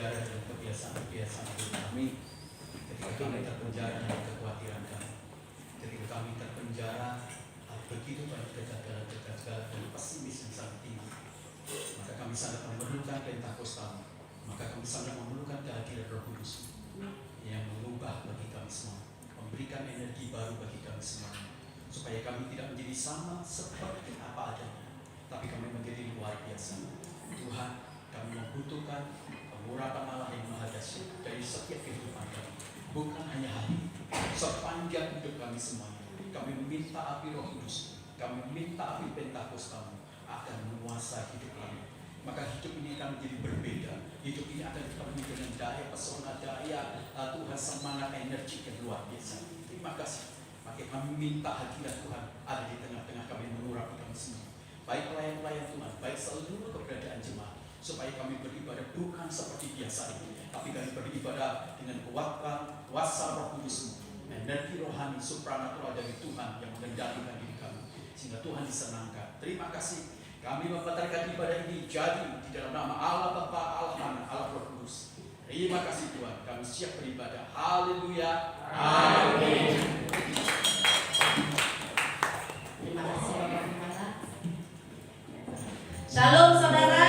terpenjara dalam kebiasaan-kebiasaan hidup kami, ketika kami terpenjara dalam kekhawatiran kami, ketika kami terpenjara begitu banyak kegagalan dan pesimis yang sangat tinggi, maka kami sangat memerlukan Pentakosta, maka kami sangat memerlukan kehadiran Roh Kudus yang mengubah bagi kami semua, memberikan energi baru bagi kami semua, supaya kami tidak menjadi sama seperti apa adanya, tapi kami menjadi luar biasa. Tuhan, kami membutuhkan pengurapan Allah yang maha dahsyat dari setiap kehidupan kami, bukan hanya hari ini, sepanjang hidup kami semuanya. Kami meminta api Roh Kudus, kami meminta api Pentakosta akan menguasai hidup kami. Maka hidup ini akan menjadi berbeda. Hidup ini akan dipenuhi dengan daya pesona, daya Tuhan, semangat, energi yang luar biasa. Terima kasih. Maka kami minta hadirat Tuhan ada di tengah-tengah kami, mengurapi kami semua. Baik pelayan-pelayan Tuhan, baik seluruh keberadaan jemaat, supaya kami beribadah bukan seperti biasa ini, tapi kami beribadah dengan kuasa Roh Kudus, energi rohani supranatural dari Tuhan yang mengendalikan diri kami, sehingga Tuhan disenangkan. Terima kasih. Kami membatalkan ibadah ini jadi di dalam nama Allah Bapa, Allah Anak, Allah Roh Kudus. Terima kasih Tuhan. Kami siap beribadah. Haleluya. Amin. Terima kasih Bapak Gembala. Shalom saudara.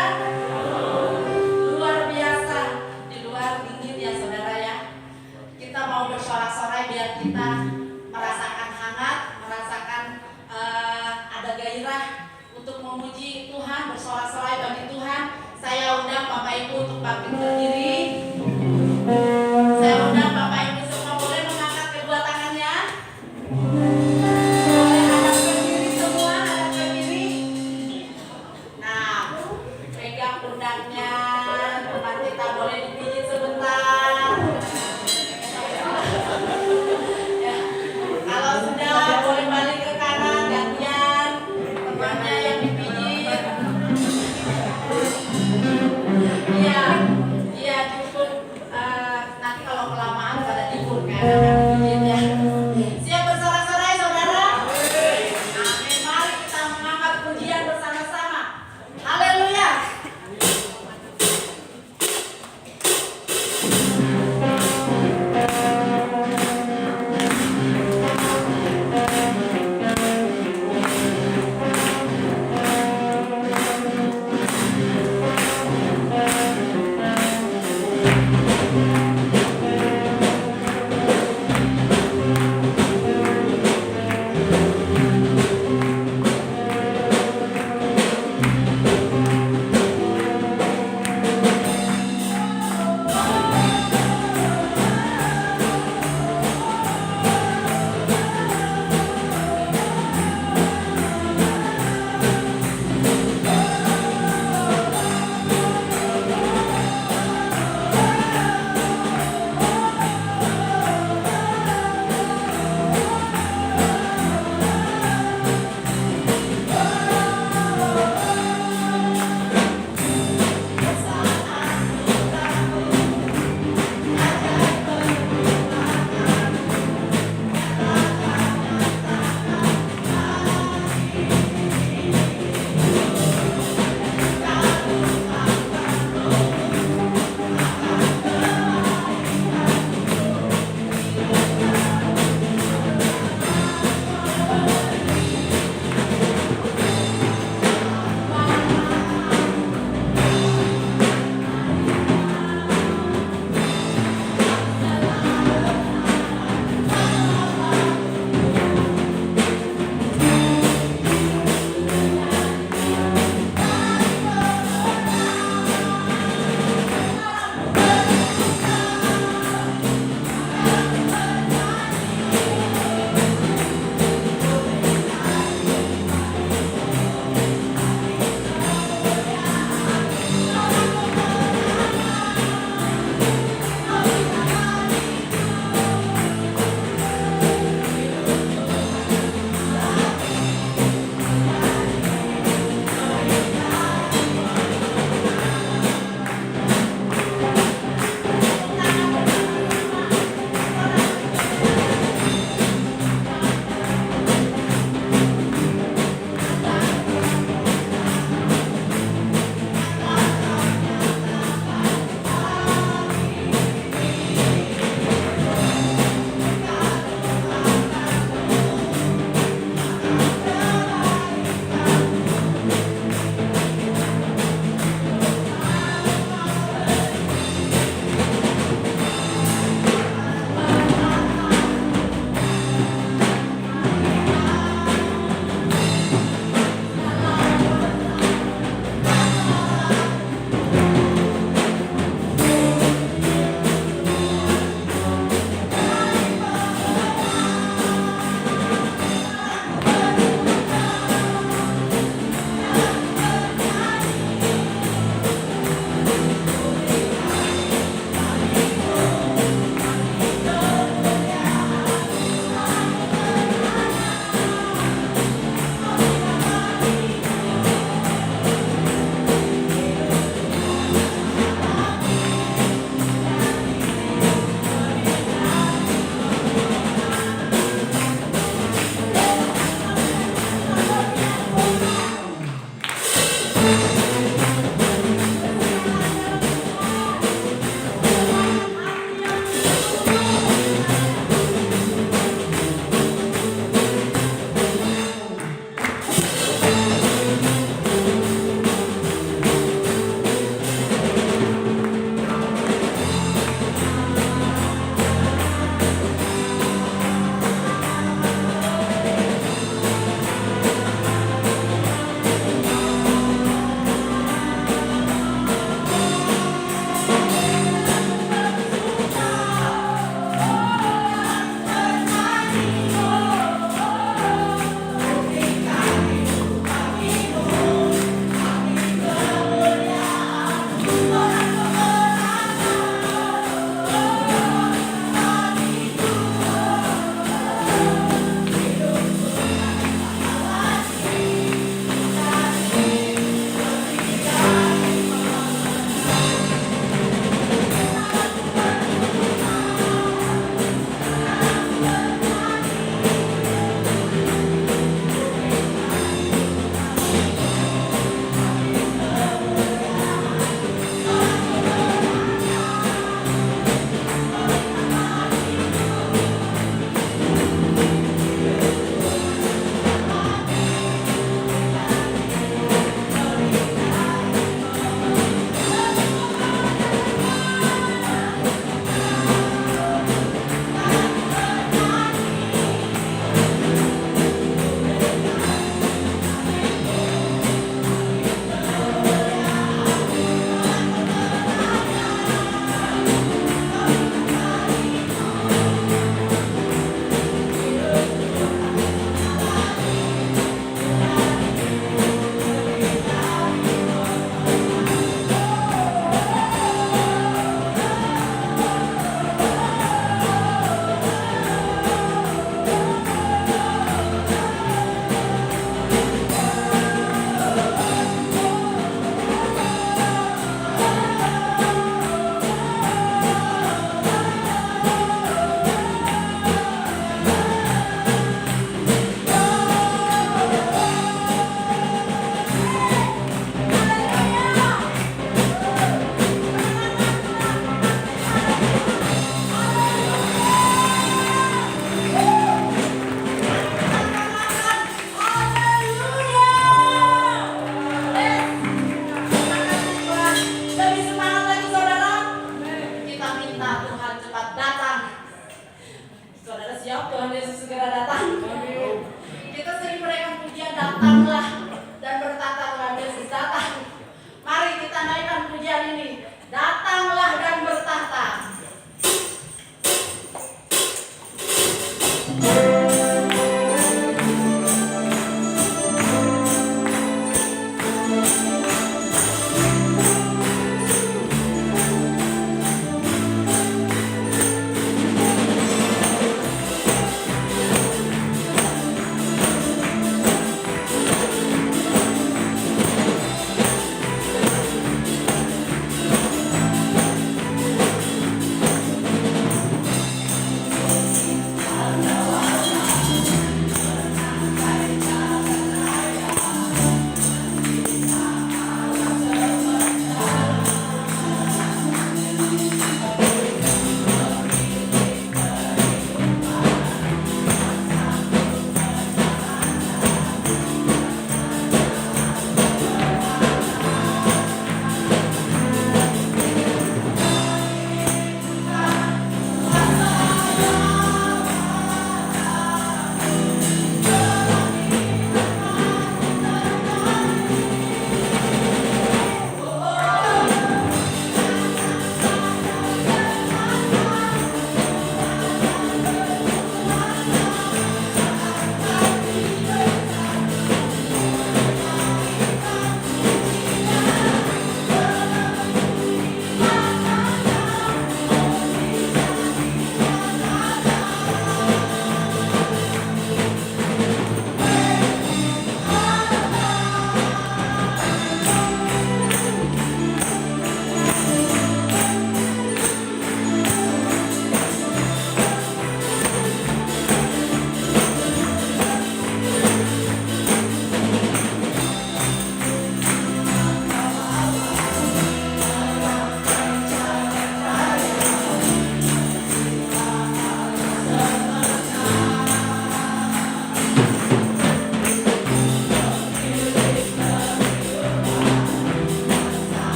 Luar biasa. Di luar dingin ya saudara ya. Kita mau bersorak-sorai biar kita merasakan hangat, merasakan ada gairah untuk memuji Tuhan, bersorak-sorai bagi Tuhan. Saya undang Bapak Ibu untuk bangkit berdiri. Saya undang Bapak Ibu semua boleh mengangkat kedua tangannya. Boleh hadap ke kiri semua, hadap ke kiri. Nah, pegang pundaknya. Teman kita boleh dipijit sebentar. Ya. Kalau sudah boleh balik ke kanan gantian. Temannya yang dipijit. Iya.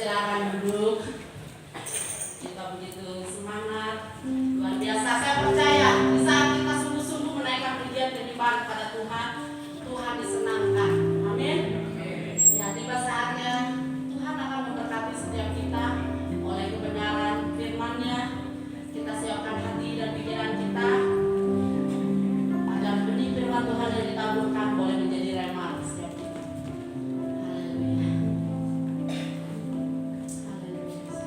silakan duduk. Kita begitu semangat, luar biasa. Saya percaya di saat kita sungguh-sungguh menaikkan pujian penyembahan kepada Tuhan, Tuhan disenangkan. Amin. Ya, tiba saatnya Tuhan akan memberkati setiap kita oleh kebenaran firman-Nya. Kita siapkan hati dan pikiran kita agar benih firman Tuhan yang ditaburkan boleh menjadi rema setiap kita. Haleluya. Haleluya.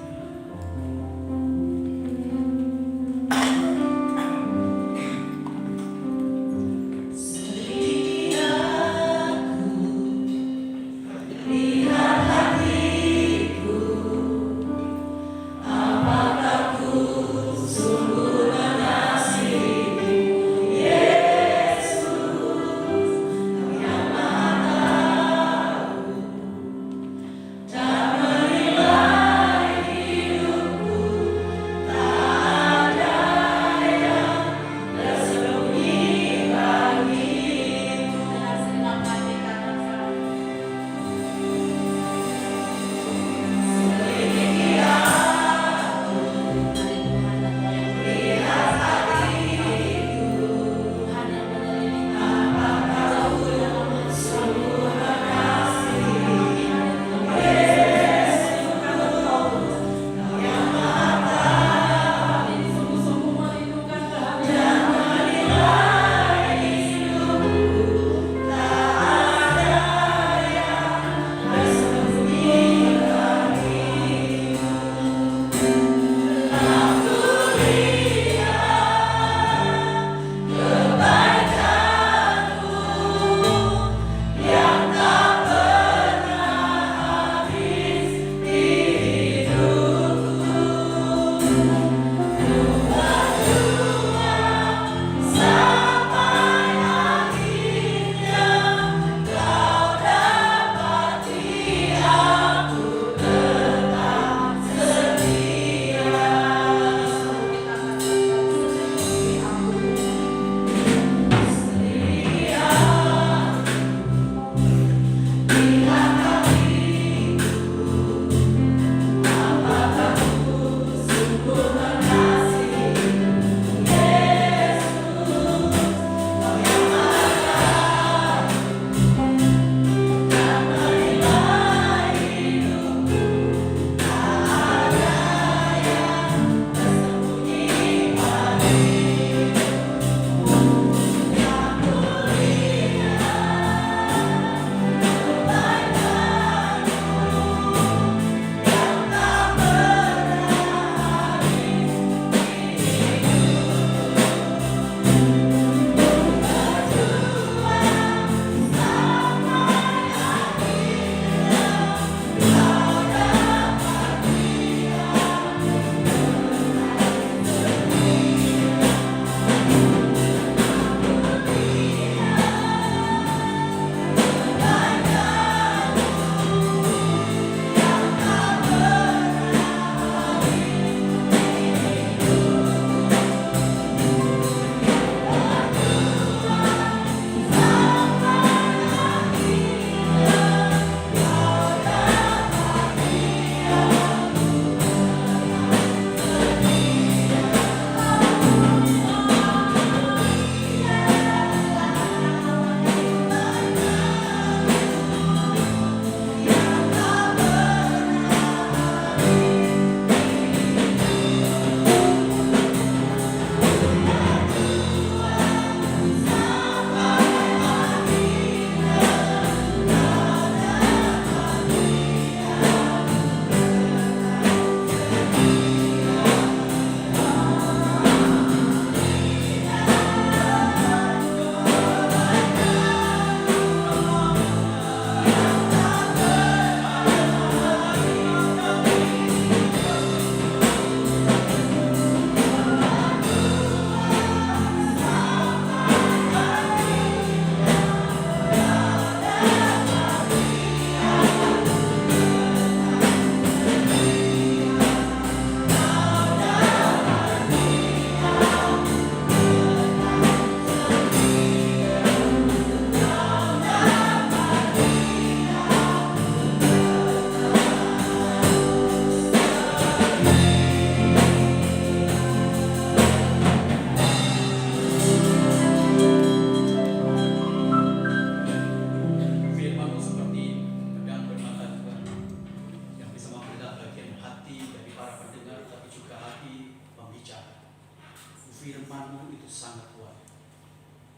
itu sangat kuat.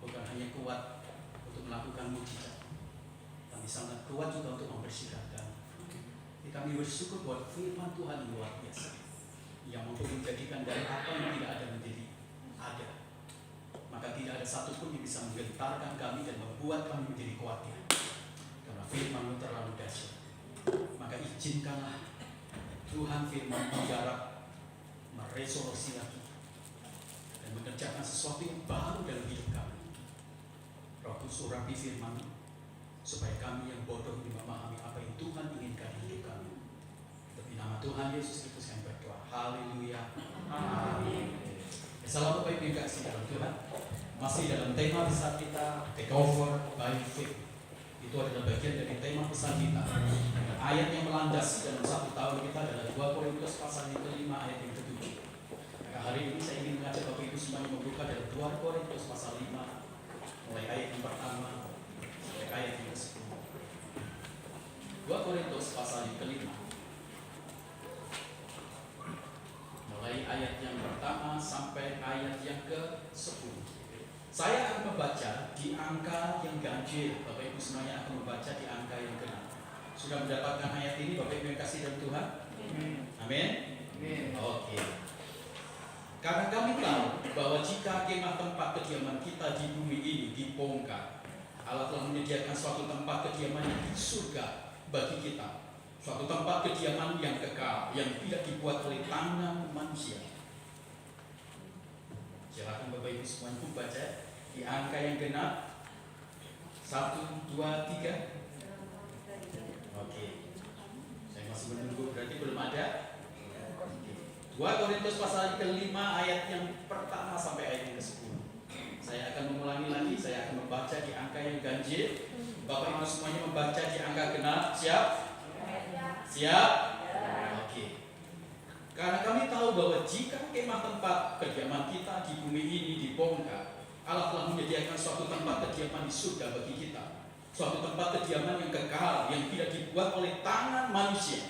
Bukan hanya kuat untuk melakukan mujizat, tapi sangat kuat juga untuk membersihkan kami. Kami bersyukur buat firman Tuhan yang luar biasa, yang mampu menjadikan dari apa yang tidak ada menjadi ada. Maka tidak ada satupun yang bisa menggentarkan kami dan membuat kami menjadi khawatir, karena firman-Mu terlalu dahsyat. Maka izinkanlah Tuhan firman biarlah meresolusi lagi dan mengerjakan sesuatu yang baru dalam hidup kami. Roh Kudus urapi firman-Mu supaya kami yang bodoh ini memahami apa yang Tuhan inginkan di hidup kami. Demi nama Tuhan Yesus Kristus yang berdoa. Haleluya. Amin. Salam Bapak Ibu yang kasih dalam Tuhan. Masih dalam tema besar kita, Take Over by Faith. Itu adalah bagian dari tema besar kita. Dan ayat yang melandasi dalam 1 tahun kita adalah 2 Korintus pasal yang ke-5 ayat yang ke-7. Maka hari ini saya ingin mengajak Bapak Ibu semuanya membuka dalam 2 Korintus pasal 5 mulai ayat yang pertama sampai ayat yang ke-10. 2 Korintus pasal yang ke-5 mulai ayat yang pertama sampai ayat yang ke-10. Saya akan membaca di angka yang ganjil. Bapak Ibu semuanya akan membaca di angka yang genap. Sudah mendapatkan ayat ini Bapak Ibu yang kasih dalam Tuhan? Amin. Oke. Karena kami tahu bahwa jika kemah tempat kediaman kita di bumi ini dibongkar, Allah telah menyediakan suatu tempat kediaman yang di surga bagi kita. Suatu tempat kediaman yang kekal, yang tidak dibuat oleh tangan manusia. Silakan Bapak Ibu semuanya membaca di angka yang genap. 1, 2, 3. Oke. Saya masih menunggu, berarti belum ada. 2 Korintus pasal ke-5 ayat yang pertama sampai ayat yang ke-10. Saya akan mengulangi lagi, saya akan membaca di angka yang ganjil. Bapak Ibu semuanya membaca di angka genap. Siap? Siap? Oke. Karena kami tahu bahwa jika kemah tempat kediaman kita di bumi ini dibongkar, Allah telah menyediakan suatu tempat kediaman di surga bagi kita. Suatu tempat kediaman yang kekal, yang tidak dibuat oleh tangan manusia.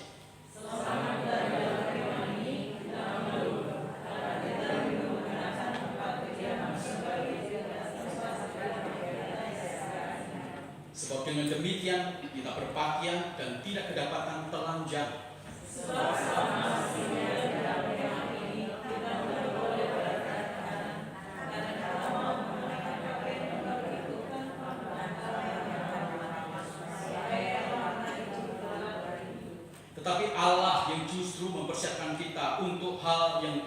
Sebab dengan demikian kita berpakaian dan tidak kedapatan telanjang. Tetapi Allah yang justru mempersiapkan kita untuk hal yang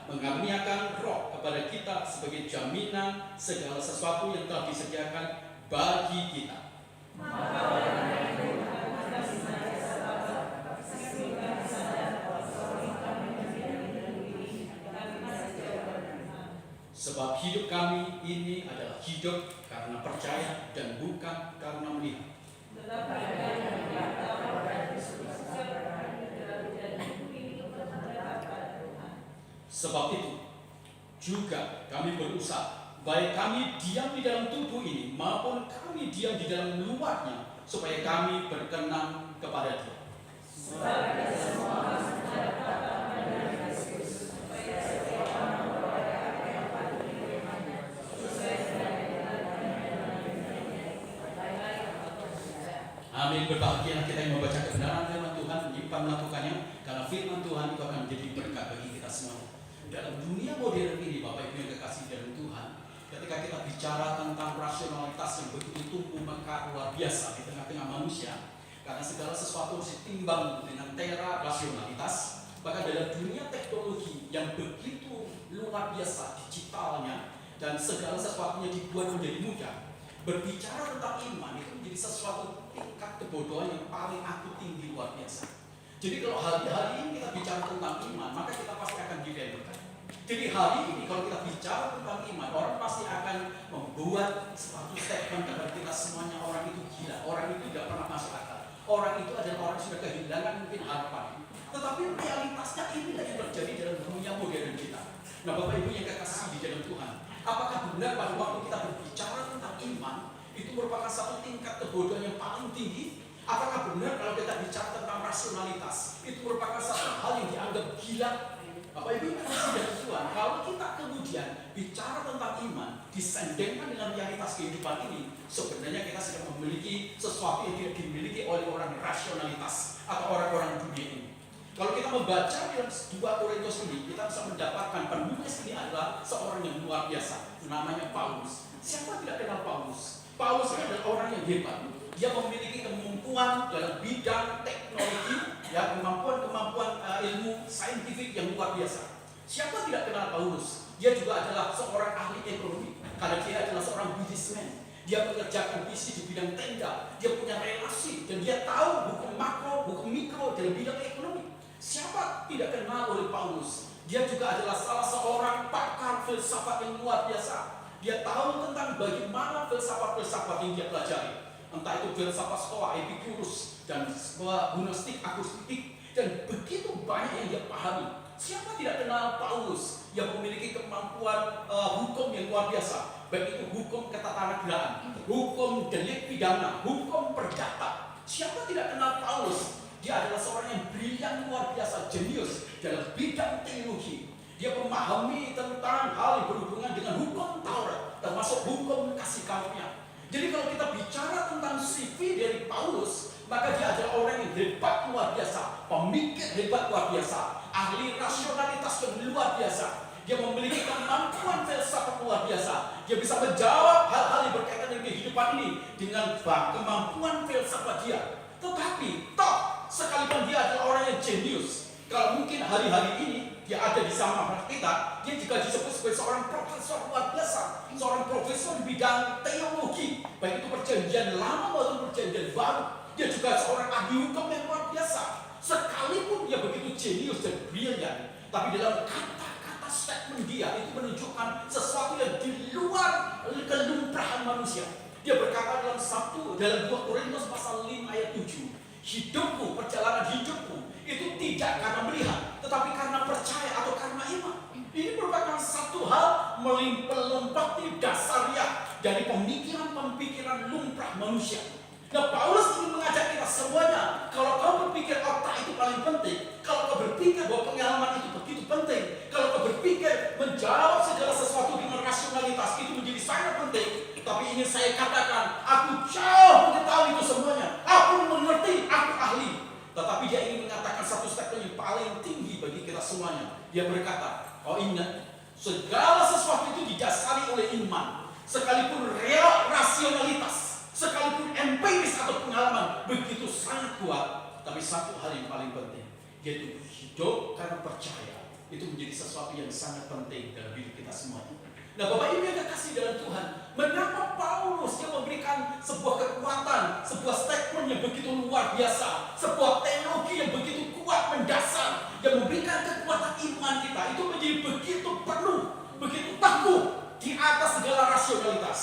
mengaruniakan roh kepada kita sebagai jaminan segala sesuatu yang telah disediakan bagi kita. Sebab hidup kami ini adalah hidup karena percaya dan bukan karena melihat. Sebab itu juga kami berusaha, baik kami diam di dalam tubuh ini maupun kami diam di dalam luarnya, supaya kami berkenan kepada Dia. Amin. Berbahagialah kita yang membaca kebenaran firman Tuhan, menyimpan melakukannya, karena firman Tuhan itu akan menjadi berkat bagi kita semua. Dalam dunia modern ini, Bapak Ibu yang kekasih dalam Tuhan, ketika kita bicara tentang rasionalitas yang begitu tumbuh mekar luar biasa di tengah-tengah manusia, karena segala sesuatu ditimbang dengan tera rasionalitas, maka dalam dunia teknologi yang begitu luar biasa digitalnya dan segala sesuatunya dibuat menjadi mudah, berbicara tentang iman itu menjadi sesuatu tingkat kebodohan yang paling aku tinggi luar biasa. Jadi kalau hari ini kita bicara tentang iman, maka kita pasti akan dibenarkan. Jadi hari ini kalau kita bicara tentang iman, orang pasti akan membuat suatu statement kepada kita semuanya, orang itu gila, orang itu tidak pernah masuk akal, orang itu adalah orang yang sudah kehilangan mungkin harapan. Tetapi realitasnya ini yang terjadi dalam dunia modern kita. Nah, Bapak Ibu yang kekasih di dalam Tuhan, apakah benar pada waktu kita berbicara tentang iman itu merupakan satu tingkat kebodohan yang paling tinggi? Apakah benar kalau kita bicara tentang rasionalitas itu merupakan satu hal yang dianggap gila? Bapak Ibu yang kasih dari Tuhan, kalau kita kemudian bicara tentang iman, disandingkan dengan realitas kehidupan ini, sebenarnya kita sedang memiliki sesuatu yang tidak dimiliki oleh orang rasionalitas atau orang-orang dunia ini. Kalau kita membaca dalam 2 Korintus ini, kita bisa mendapatkan penulis ini adalah seorang yang luar biasa, namanya Paulus. Siapa tidak kenal Paulus? Paulus ini adalah orang yang hebat. Dia memiliki kemampuan dalam bidang teknologi, ya, kemampuan ilmu saintifik yang luar biasa. Siapa tidak kenal Paulus? Dia juga adalah seorang ahli ekonomi, karena dia adalah seorang businessman. Dia mengerjakan bisnis di bidang tenda, dia punya relasi, dan dia tahu hukum makro, hukum mikro dalam bidang ekonomi. Siapa tidak kenal oleh Paulus? Dia juga adalah salah seorang pakar filsafat yang luar biasa. Dia tahu tentang bagaimana filsafat-filsafat yang dia pelajari. Entah itu filsafat Stoa, Epicurus, dan Gnostik, Agnostik, dan begitu banyak yang dia pahami. Siapa tidak kenal Paulus yang memiliki kemampuan hukum yang luar biasa, baik itu hukum ketatanegaraan, hukum delik pidana, hukum perdata. Siapa tidak kenal Paulus? Dia adalah seorang yang brilian luar biasa, jenius dalam bidang teologi. Dia memahami tentang hal yang berhubungan dengan hukum Taurat, termasuk hukum kasih karunia. Jadi kalau kita bicara tentang CV dari Paulus, maka dia adalah orang yang hebat luar biasa, pemikir hebat luar biasa, ahli rasionalitas yang luar biasa. Dia memiliki kemampuan filsafat luar biasa. Dia bisa menjawab hal-hal yang berkaitan dengan kehidupan ini dengan kemampuan filsafat dia. Tetapi sekalipun dia adalah orang yang jenius, kalau mungkin hari-hari ini dia ada di sama kita, dia juga disebut sebagai seorang profesor luar biasa, seorang profesor di bidang teologi, baik itu perjanjian lama maupun perjanjian baru. Dia juga seorang ahli hukum yang luar biasa. Sekalipun dia begitu jenius dan brilian, tapi dalam kata-kata statement dia itu menunjukkan sesuatu yang di luar kelumprahan manusia. Dia berkata dalam 2 Korintus pasal 5 ayat 7, hidupku, perjalanan hidupku itu tidak karena melihat, tetapi karena percaya atau karena iman. Ini merupakan satu hal melompati dasariah dari pemikiran-pemikiran lumrah manusia. Nah, Paulus ingin mengajak kita semuanya, kalau kau berpikir otak itu paling penting, kalau kau berpikir bahwa pengalaman itu begitu penting, kalau kau berpikir menjawab segala sesuatu dengan rasionalitas itu menjadi sangat penting, tapi ingin saya katakan, aku jauh mengetahui itu semuanya, aku mengerti, aku ahli. Tetapi dia ingin mengatakan satu statement yang paling tinggi bagi kita semuanya. Dia berkata, kau ingat, segala sesuatu itu didasari oleh iman, sekalipun real rasionalitas, sekalipun empiris atau pengalaman begitu sangat kuat, tapi satu hal yang paling penting, yaitu hidup karena percaya. Itu menjadi sesuatu yang sangat penting dalam hidup kita semuanya. Nah, Bapak Ibu yang kasih dalam Tuhan, mengapa Paulus dia memberikan sebuah kekuatan, sebuah statement yang begitu luar biasa, sebuah teologi yang begitu kuat mendasar, yang memberikan kekuatan iman kita itu menjadi begitu penuh, begitu teguh di atas segala rasionalitas.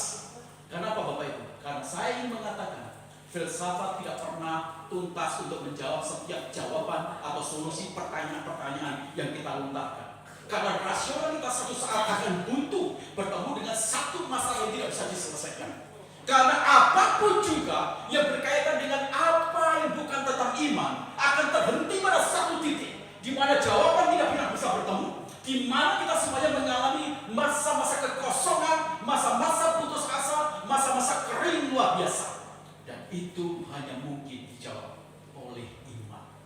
Kenapa Bapak Ibu? Karena saya ingin mengatakan, filsafat tidak pernah tuntas untuk menjawab setiap jawaban atau solusi pertanyaan-pertanyaan yang kita lontarkan. Karena rasionalitas satu saat akan buntu bertemu dengan satu masalah yang tidak bisa diselesaikan. Karena apapun juga yang berkaitan dengan apa yang bukan tentang iman akan terhenti pada satu titik, di mana jawaban tidak pernah bisa bertemu, di mana kita semuanya mengalami masa-masa kekosongan, masa-masa putus asa, masa-masa kering luar biasa. Dan itu hanya mungkin dijawab oleh iman.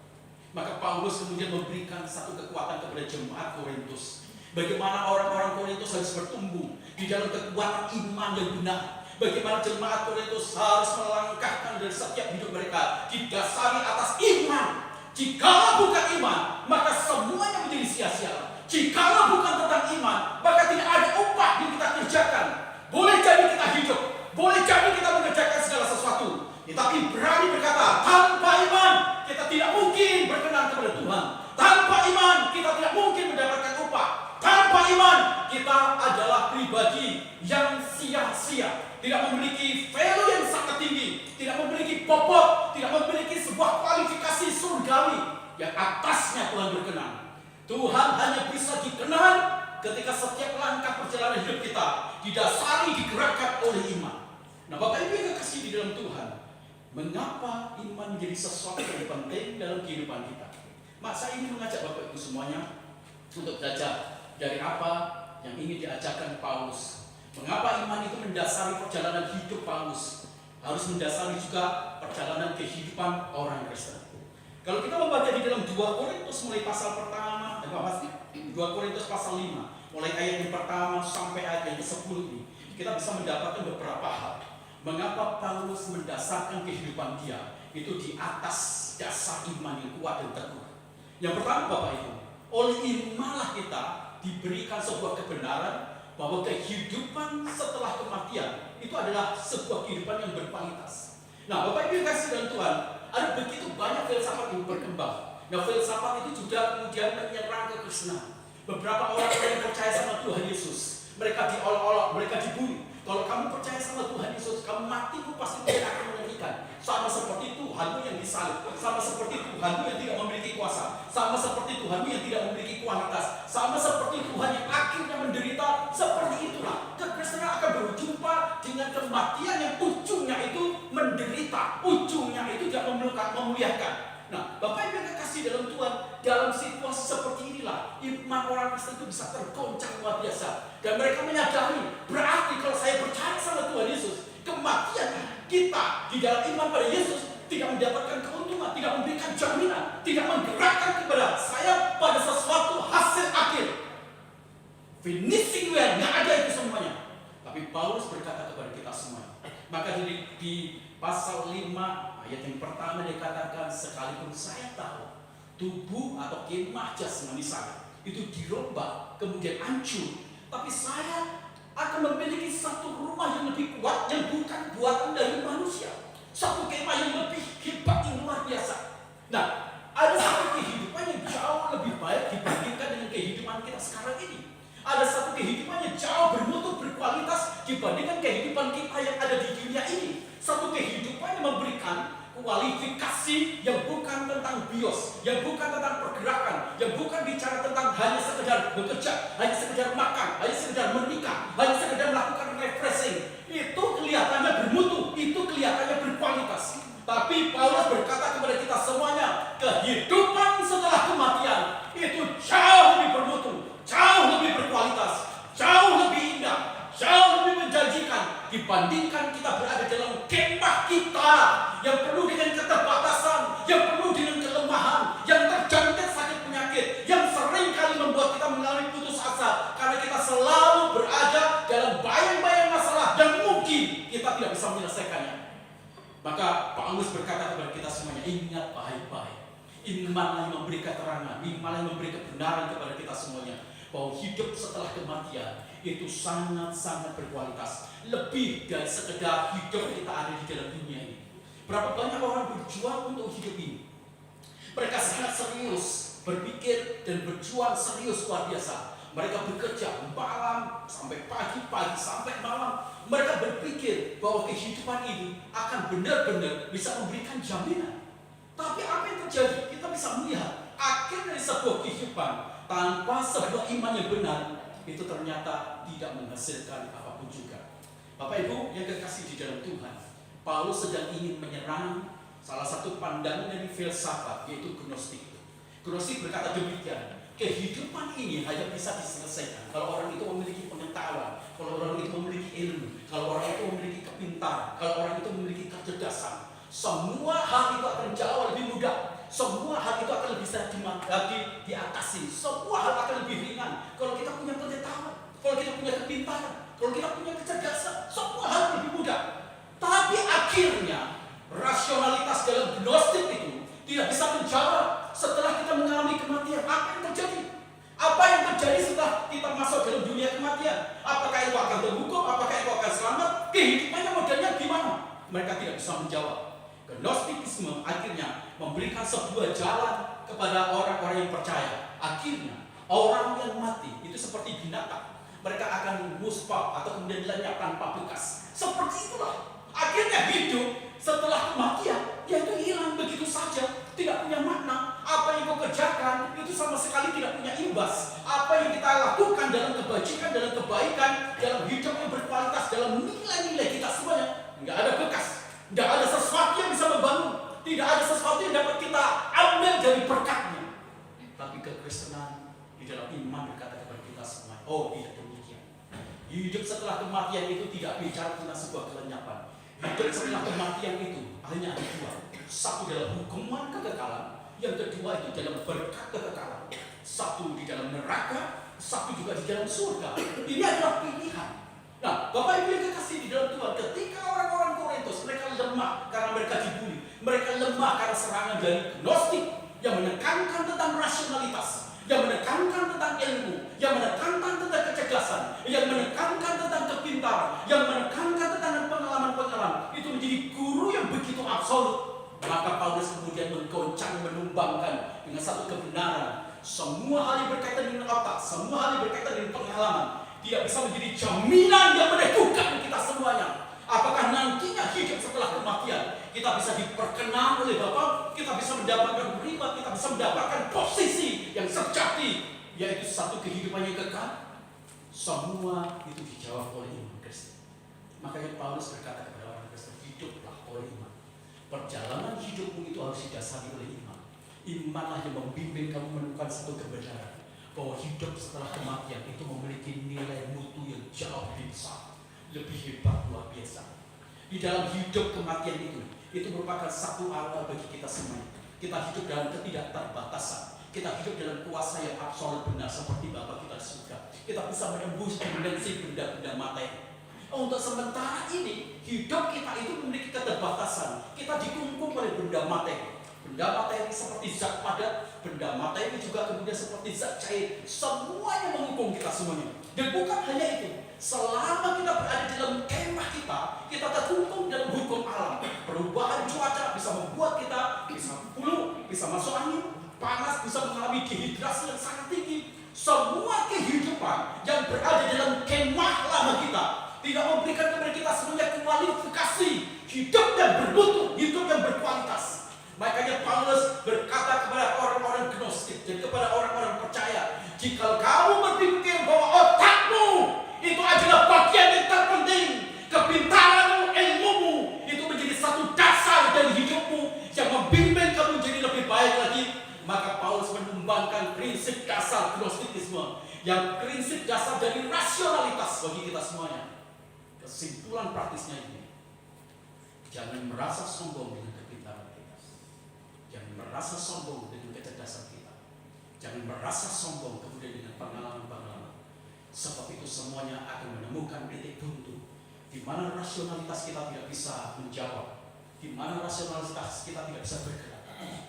Maka Paulus kemudian memberikan satu kekuatan kepada jemaat Korintus. Bagaimana orang-orang Korintus harus bertumbuh di dalam kekuatan iman yang benar. Bagaimana jemaat Korintus harus melangkahkan dari setiap hidup mereka didasari atas iman. Jika bukan iman, maka semuanya menjadi sia-sia. Jika bukan tentang iman, maka tidak ada upah yang kita kerjakan. Boleh jadi kita hidup, boleh jadi kita mengerjakan segala sesuatu, tetapi berani berkata, tanpa iman kita tidak mungkin berkenan kepada Tuhan. Tanpa iman kita tidak mungkin mendapatkan upah. Tanpa iman kita adalah pribadi yang sia-sia, tidak memiliki value yang sangat tinggi, tidak memiliki bobot, tidak memiliki sebuah kualifikasi surgawi yang atasnya Tuhan berkenan. Tuhan hanya bisa dikenal ketika setiap langkah perjalanan hidup kita didasari, digerakkan oleh iman. Nah, Bapak Ibu yang kasih di dalam Tuhan, mengapa iman menjadi sesuatu yang penting dalam kehidupan kita? Saya ingin mengajak Bapak Ibu semuanya, untuk belajar dari apa yang ingin diajarkan Paulus. Mengapa iman itu mendasari perjalanan hidup Paulus, harus mendasari juga perjalanan kehidupan orang Kristen. Kalau kita membaca di dalam 2 Korintus mulai pasal pertama, 2 Korintus pasal 5, mulai ayat yang pertama sampai ayat yang ke-10 ini, kita bisa mendapatkan beberapa hal. Mengapa Paulus mendasarkan kehidupan dia itu di atas dasar iman yang kuat dan teguh. Yang pertama Bapak Ibu, oleh imanlah kita diberikan sebuah kebenaran bahwa kehidupan setelah kematian itu adalah sebuah kehidupan yang berkualitas. Nah, Bapak Ibu yang kasih dalam Tuhan, ada begitu banyak filsafat yang berkembang. Nah, filsafat itu juga kemudian menyerang kekristenan. Beberapa orang yang percaya sama Tuhan Yesus, mereka diolok-olok, mereka dibully. Kalau kamu percaya sama Tuhan Yesus, kamu matimu pasti tidak akan mengerikan. Sama seperti Tuhanmu yang disalib, sama seperti Tuhanmu yang tidak memiliki kuasa, sama seperti Tuhanmu yang tidak memiliki kualitas, sama seperti Tuhan yang akhirnya menderita. Seperti itulah kekristenan akan berjumpa dengan kematian yang ujungnya itu menderita, ujungnya itu tidak memuliakan. Nah, Bapak Ibu yang kasih dalam Tuhan, dalam situasi seperti inilah iman orang Kristen itu bisa tergoncang luar biasa. Dan mereka menyadari, berarti kalau saya percaya sama Tuhan Yesus, kematian kita di dalam iman pada Yesus tidak mendapatkan keuntungan, tidak memberikan jaminan, tidak menggerakkan kepada saya pada sesuatu hasil akhir. Finishing well, nggak ada itu semuanya. Tapi Paulus berkata kepada kita semuanya. Maka di pasal 5 ayat yang pertama dikatakan, sekalipun saya tahu tubuh atau kemah jasmani saya itu dirombak kemudian hancur, tapi saya akan memiliki satu rumah yang lebih kuat yang bukan buatan dari manusia, satu kemah yang lebih hebat, yang luar biasa. Nah, ada satu kehidupan yang jauh lebih baik dibandingkan dengan kehidupan kita sekarang ini. Ada satu kehidupan yang jauh bermutu, berkualitas dibandingkan kehidupan kita yang ada di dunia ini. Satu kehidupan yang memberikan kualifikasi yang bukan tentang bios, yang bukan tentang pergerakan, yang bukan bicara tentang hanya sekedar bekerja, hanya sekedar makan, hanya sekedar menikah, hanya sekedar melakukan refreshing. Itu kelihatannya bermutu, itu kelihatannya berkualitas. Tapi Paulus berkata kepada kita semuanya, kehidupan setelah kematian itu jauh lebih bermutu, jauh lebih berkualitas, jauh lebih indah, jauh lebih menjanjikan dibandingkan kita berada dalam kemah kita yang penuh dengan keterbatasan, yang penuh dengan kelemahan, yang terjangkit sakit penyakit, yang sering kali membuat kita mengalami putus asa karena kita selalu berada dalam bayang-bayang masalah yang mungkin kita tidak bisa menyelesaikannya. Maka Paulus berkata kepada kita semuanya, ingat baik-baik, imanlah yang memberi keterangan, imanlah yang memberi kebenaran kepada kita semuanya, bahwa hidup setelah kematian itu sangat-sangat berkualitas, lebih dari sekedar hidup kita ada di dalam dunia ini. Berapa banyak orang berjuang untuk hidup ini? Mereka sangat serius berpikir dan berjuang serius luar biasa. Mereka bekerja malam sampai pagi, pagi sampai malam. Mereka berpikir bahwa kehidupan ini akan benar-benar bisa memberikan jaminan. Tapi apa yang terjadi? Kita bisa melihat akhir dari sebuah kehidupan tanpa sebuah iman yang benar itu ternyata tidak menghasilkan apapun juga. Bapak Ibu yang kekasih di dalam Tuhan, Paulus sedang ingin menyerang salah satu pandangan dari filsafat, yaitu Gnostik. Gnostik berkata demikian, kehidupan ini hanya bisa diselesaikan kalau orang itu memiliki pengetahuan, kalau orang itu memiliki ilmu, kalau orang itu memiliki kepintaran, kalau orang itu memiliki kecerdasan. Semua hal itu akan jauh lebih mudah. Semua hal itu akan bisa diatasi. Semua hal akan lebih ringan kalau kita punya pengetahuan, kalau kita punya kepintaran, kalau kita punya kecerdasan. Semua hal lebih mudah. Tapi akhirnya rasionalitas dalam Gnostik itu tidak bisa menjawab setelah kita mengalami kematian. Apa yang terjadi? Apa yang terjadi setelah kita masuk dalam dunia kematian? Apakah itu akan terhukum? Apakah itu akan selamat? Kehidupannya modelnya gimana? Mereka tidak bisa menjawab. Gnostikisme akhirnya memberikan sebuah jalan kepada orang-orang yang percaya. Akhirnya orang yang mati itu seperti binatang. Mereka akan muspa atau kemudian lenyap tanpa bekas. Seperti itulah akhirnya hidup setelah kematian, yaitu hilang begitu saja, tidak punya makna. Apa yang kau kerjakan itu sama sekali tidak punya imbas. Apa yang kita lakukan dalam kebajikan, dalam kebaikan, dalam hidup yang berkualitas, dalam nilai-nilai kita semuanya, nggak ada bekas. Tidak ada sesuatu yang bisa membangun. Tidak ada sesuatu yang dapat kita ambil dari berkatnya. Tapi kekristenan di dalam iman penyadapan. Hidup setelah kematian itu hanya ada dua. Satu dalam hukuman kekekalan, yang kedua itu dalam berkat kekekalan. Satu di dalam neraka, satu juga di dalam surga. Ini adalah pilihan. Nah, Bapak Ibu yang kekasih di dalam Tuhan, ketika orang-orang Korintus mereka lemah karena mereka dibully, mereka lemah karena serangan dari Gnostik yang menekankan tentang rasionalitas, yang menekankan tentang ilmu, yang menekankan tentang kecerdasan, yang menekankan tentang kepintaran, yang menekankan tentang pengalaman-pengalaman. Itu menjadi guru yang begitu absolut. Maka Paulus kemudian menggoncang, menumbangkan dengan satu kebenaran. Semua hal yang berkaitan dengan otak, semua hal yang berkaitan dengan pengalaman tidak bisa menjadi jaminan yang meneguhkan kita semuanya. Apakah nantinya hidup setelah kematian kita bisa diperkenan oleh Bapa, kita bisa mendapatkan pribadi, kita bisa mendapatkan posisi yang sejati, yaitu satu kehidupan yang kekal. Semua itu dijawab oleh iman Kristen. Makanya Paulus berkata kepada orang Kristen, hiduplah oleh iman. Perjalanan hidupmu itu harus didasari oleh iman. Imanlah yang membimbing kamu menemukan satu kebenaran, bahwa hidup setelah kematian itu memiliki nilai mutu yang jauh lebih besar, lebih hebat, luar biasa. Di dalam hidup kematian itu merupakan satu awal bagi kita semua. Kita hidup dalam ketidakterbatasan, kita hidup dalam kuasa yang absolut benar seperti Bapa kita di surga. Kita bisa menembus dimensi benda-benda materi. Untuk sementara ini, hidup kita itu memiliki keterbatasan. Kita dikungkung oleh benda materi. Benda materi seperti zat padat, benda materi juga kemudian seperti zat cair. Semuanya menghukum kita semuanya. Dan bukan hanya itu, selama kita berada dalam kemah kita terkungkung dalam hukum alam. Perubahan cuaca bisa membuat kita bisa flu, bisa masuk angin, panas, bisa mengalami dehidrasi yang sangat tinggi. Semua kehidupan yang berada dalam kemah lama kita tidak memberikan kepada kita semuanya kualifikasi hidup yang bermutu, hidup yang berkualitas. Makanya Paulus berkata kepada orang-orang Gnostik dan kepada orang-orang percaya, jika kamu berpikir bahwa otakmu itu adalah bagian yang terpenting, kepintaranmu, ilmumu itu menjadi satu dasar dari hidupmu yang membimbing kamu menjadi lebih baik lagi, maka Paulus menumbangkan prinsip dasar Gnostikisme, yang prinsip dasar dari rasionalitas bagi kita semuanya. Kesimpulan praktisnya ini, jangan merasa sombong dengan kepintaran kita, jangan merasa sombong dengan kecerdasan kita, jangan merasa sombong kemudian dengan pengalaman-pengalaman. Sebab itu semuanya akan menemukan titik buntu di mana rasionalitas kita tidak bisa menjawab, di mana rasionalitas kita tidak bisa bergerak,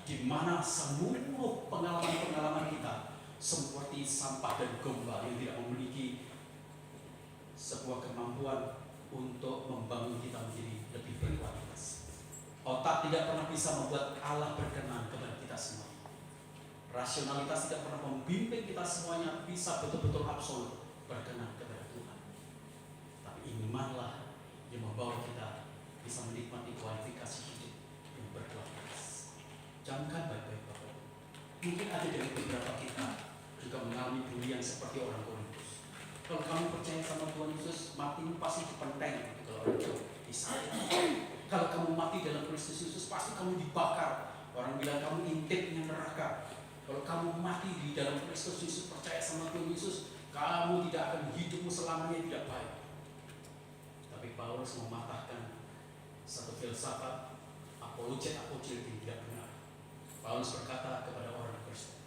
di mana seluruh pengalaman-pengalaman kita seperti sampah dan gombal yang tidak memiliki sebuah kemampuan untuk membangun kita menjadi lebih berkualitas. Otak tidak pernah bisa membuat Allah berkenan kepada kita semua. Rasionalitas tidak pernah membimbing kita semuanya bisa betul-betul absolut berkenan kepada Tuhan. Tapi imanlah yang membawa kita bisa menikmati kualifikasi hidup yang berkualitas. Camkan baik-baik Bapak. Mungkin ada dari beberapa kita juga mengalami bulian seperti orang Korintus. Kalau kamu percaya sama Tuhan Yesus, matimu pasti dipenteng gitu, kalau orang Jawa disayat. Kalau kamu mati dalam Kristus Yesus, pasti kamu dibakar. Orang bilang kamu intipnya neraka. Kalau kamu mati di dalam Kristus Yesus, percaya sama Tuhan Yesus, kamu tidak akan hidupmu selamanya tidak baik. Tapi Paulus mematahkan satu filsafat apologet yang tidak benar. Paulus berkata kepada orang Kristen,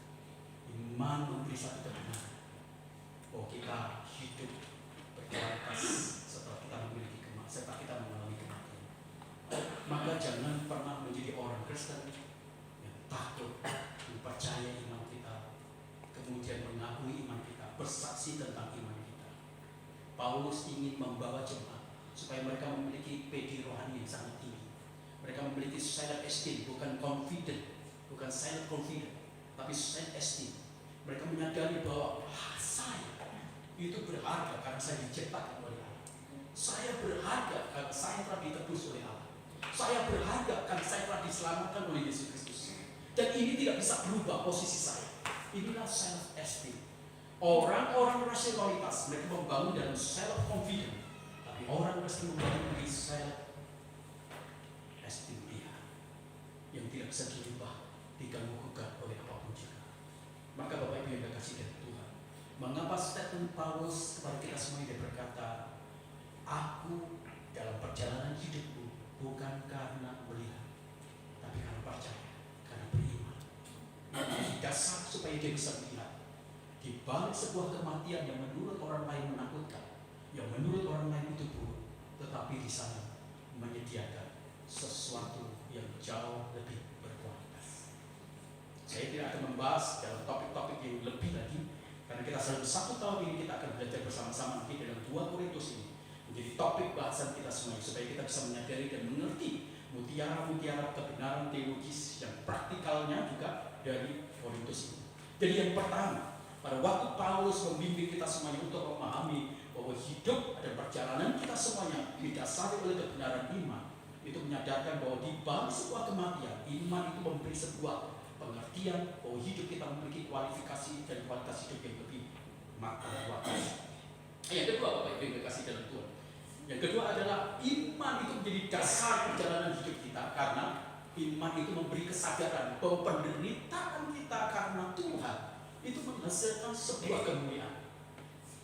iman memberi satu kebenaran bahwa kita hidup berkualitas setelah kita memiliki setelah kita mengalami kematian. Maka jangan pernah menjadi orang Kristen yang takut mempercayai iman kita, kemudian mengakui iman kita, bersaksi tentang iman kita. Paulus ingin membawa jemaat supaya mereka memiliki PD rohani yang sangat tinggi. Mereka memiliki self esteem, bukan confident, bukan self confident, tapi self esteem. Mereka menyadari bahwa saya itu berharga karena saya diciptakan oleh Allah. Saya berharga karena saya telah ditebus oleh Allah. Saya berharga karena saya telah diselamatkan oleh Yesus Kristus. Dan ini tidak bisa berubah posisi saya. Inilah self esteem. Orang-orang rasionalitas mereka membangun dalam self confidence, tapi orang Kristen membangun dari self esteem dia yang tidak bisa dirubah, diganggu gugat oleh apapun juga. Maka Bapak Ibu yang dikasihi dari Tuhan, mengapa statement Paulus kepada kita semua dia berkata, aku dalam perjalanan bukan karena melihat, tapi karena percaya, karena beriman. Itu dasar supaya dia bisa melihat di balik sebuah kematian yang menurut orang lain menakutkan, yang menurut orang lain itu buruk, tetapi di sana menyediakan sesuatu yang jauh lebih berkualitas. Saya tidak akan membahas dalam topik-topik yang lebih lagi, karena kita dalam 1 tahun ini kita akan belajar bersama-sama nanti dalam 2 Korintus ini menjadi topik bahasan kita semuanya, supaya kita bisa menyadari dan mengerti mutiara-mutiara kebenaran teologis yang praktikalnya juga dari Korintus ini. Jadi yang pertama, pada waktu Paulus membimbing kita semuanya untuk memahami bahwa hidup dan perjalanan kita semuanya didasari oleh kebenaran iman, itu menyadarkan bahwa di balik sebuah kematian, iman itu memberi sebuah pengertian bahwa hidup kita memiliki kualifikasi dan kualitas hidup yang lebih kualitas. Yang kedua, Bapak Ibu yang dikasih dalam Tuhan, yang kedua adalah iman itu menjadi dasar perjalanan hidup kita, karena iman itu memberi kesadaran bahwa penderitaan kita karena Tuhan itu menghasilkan sebuah kemuliaan.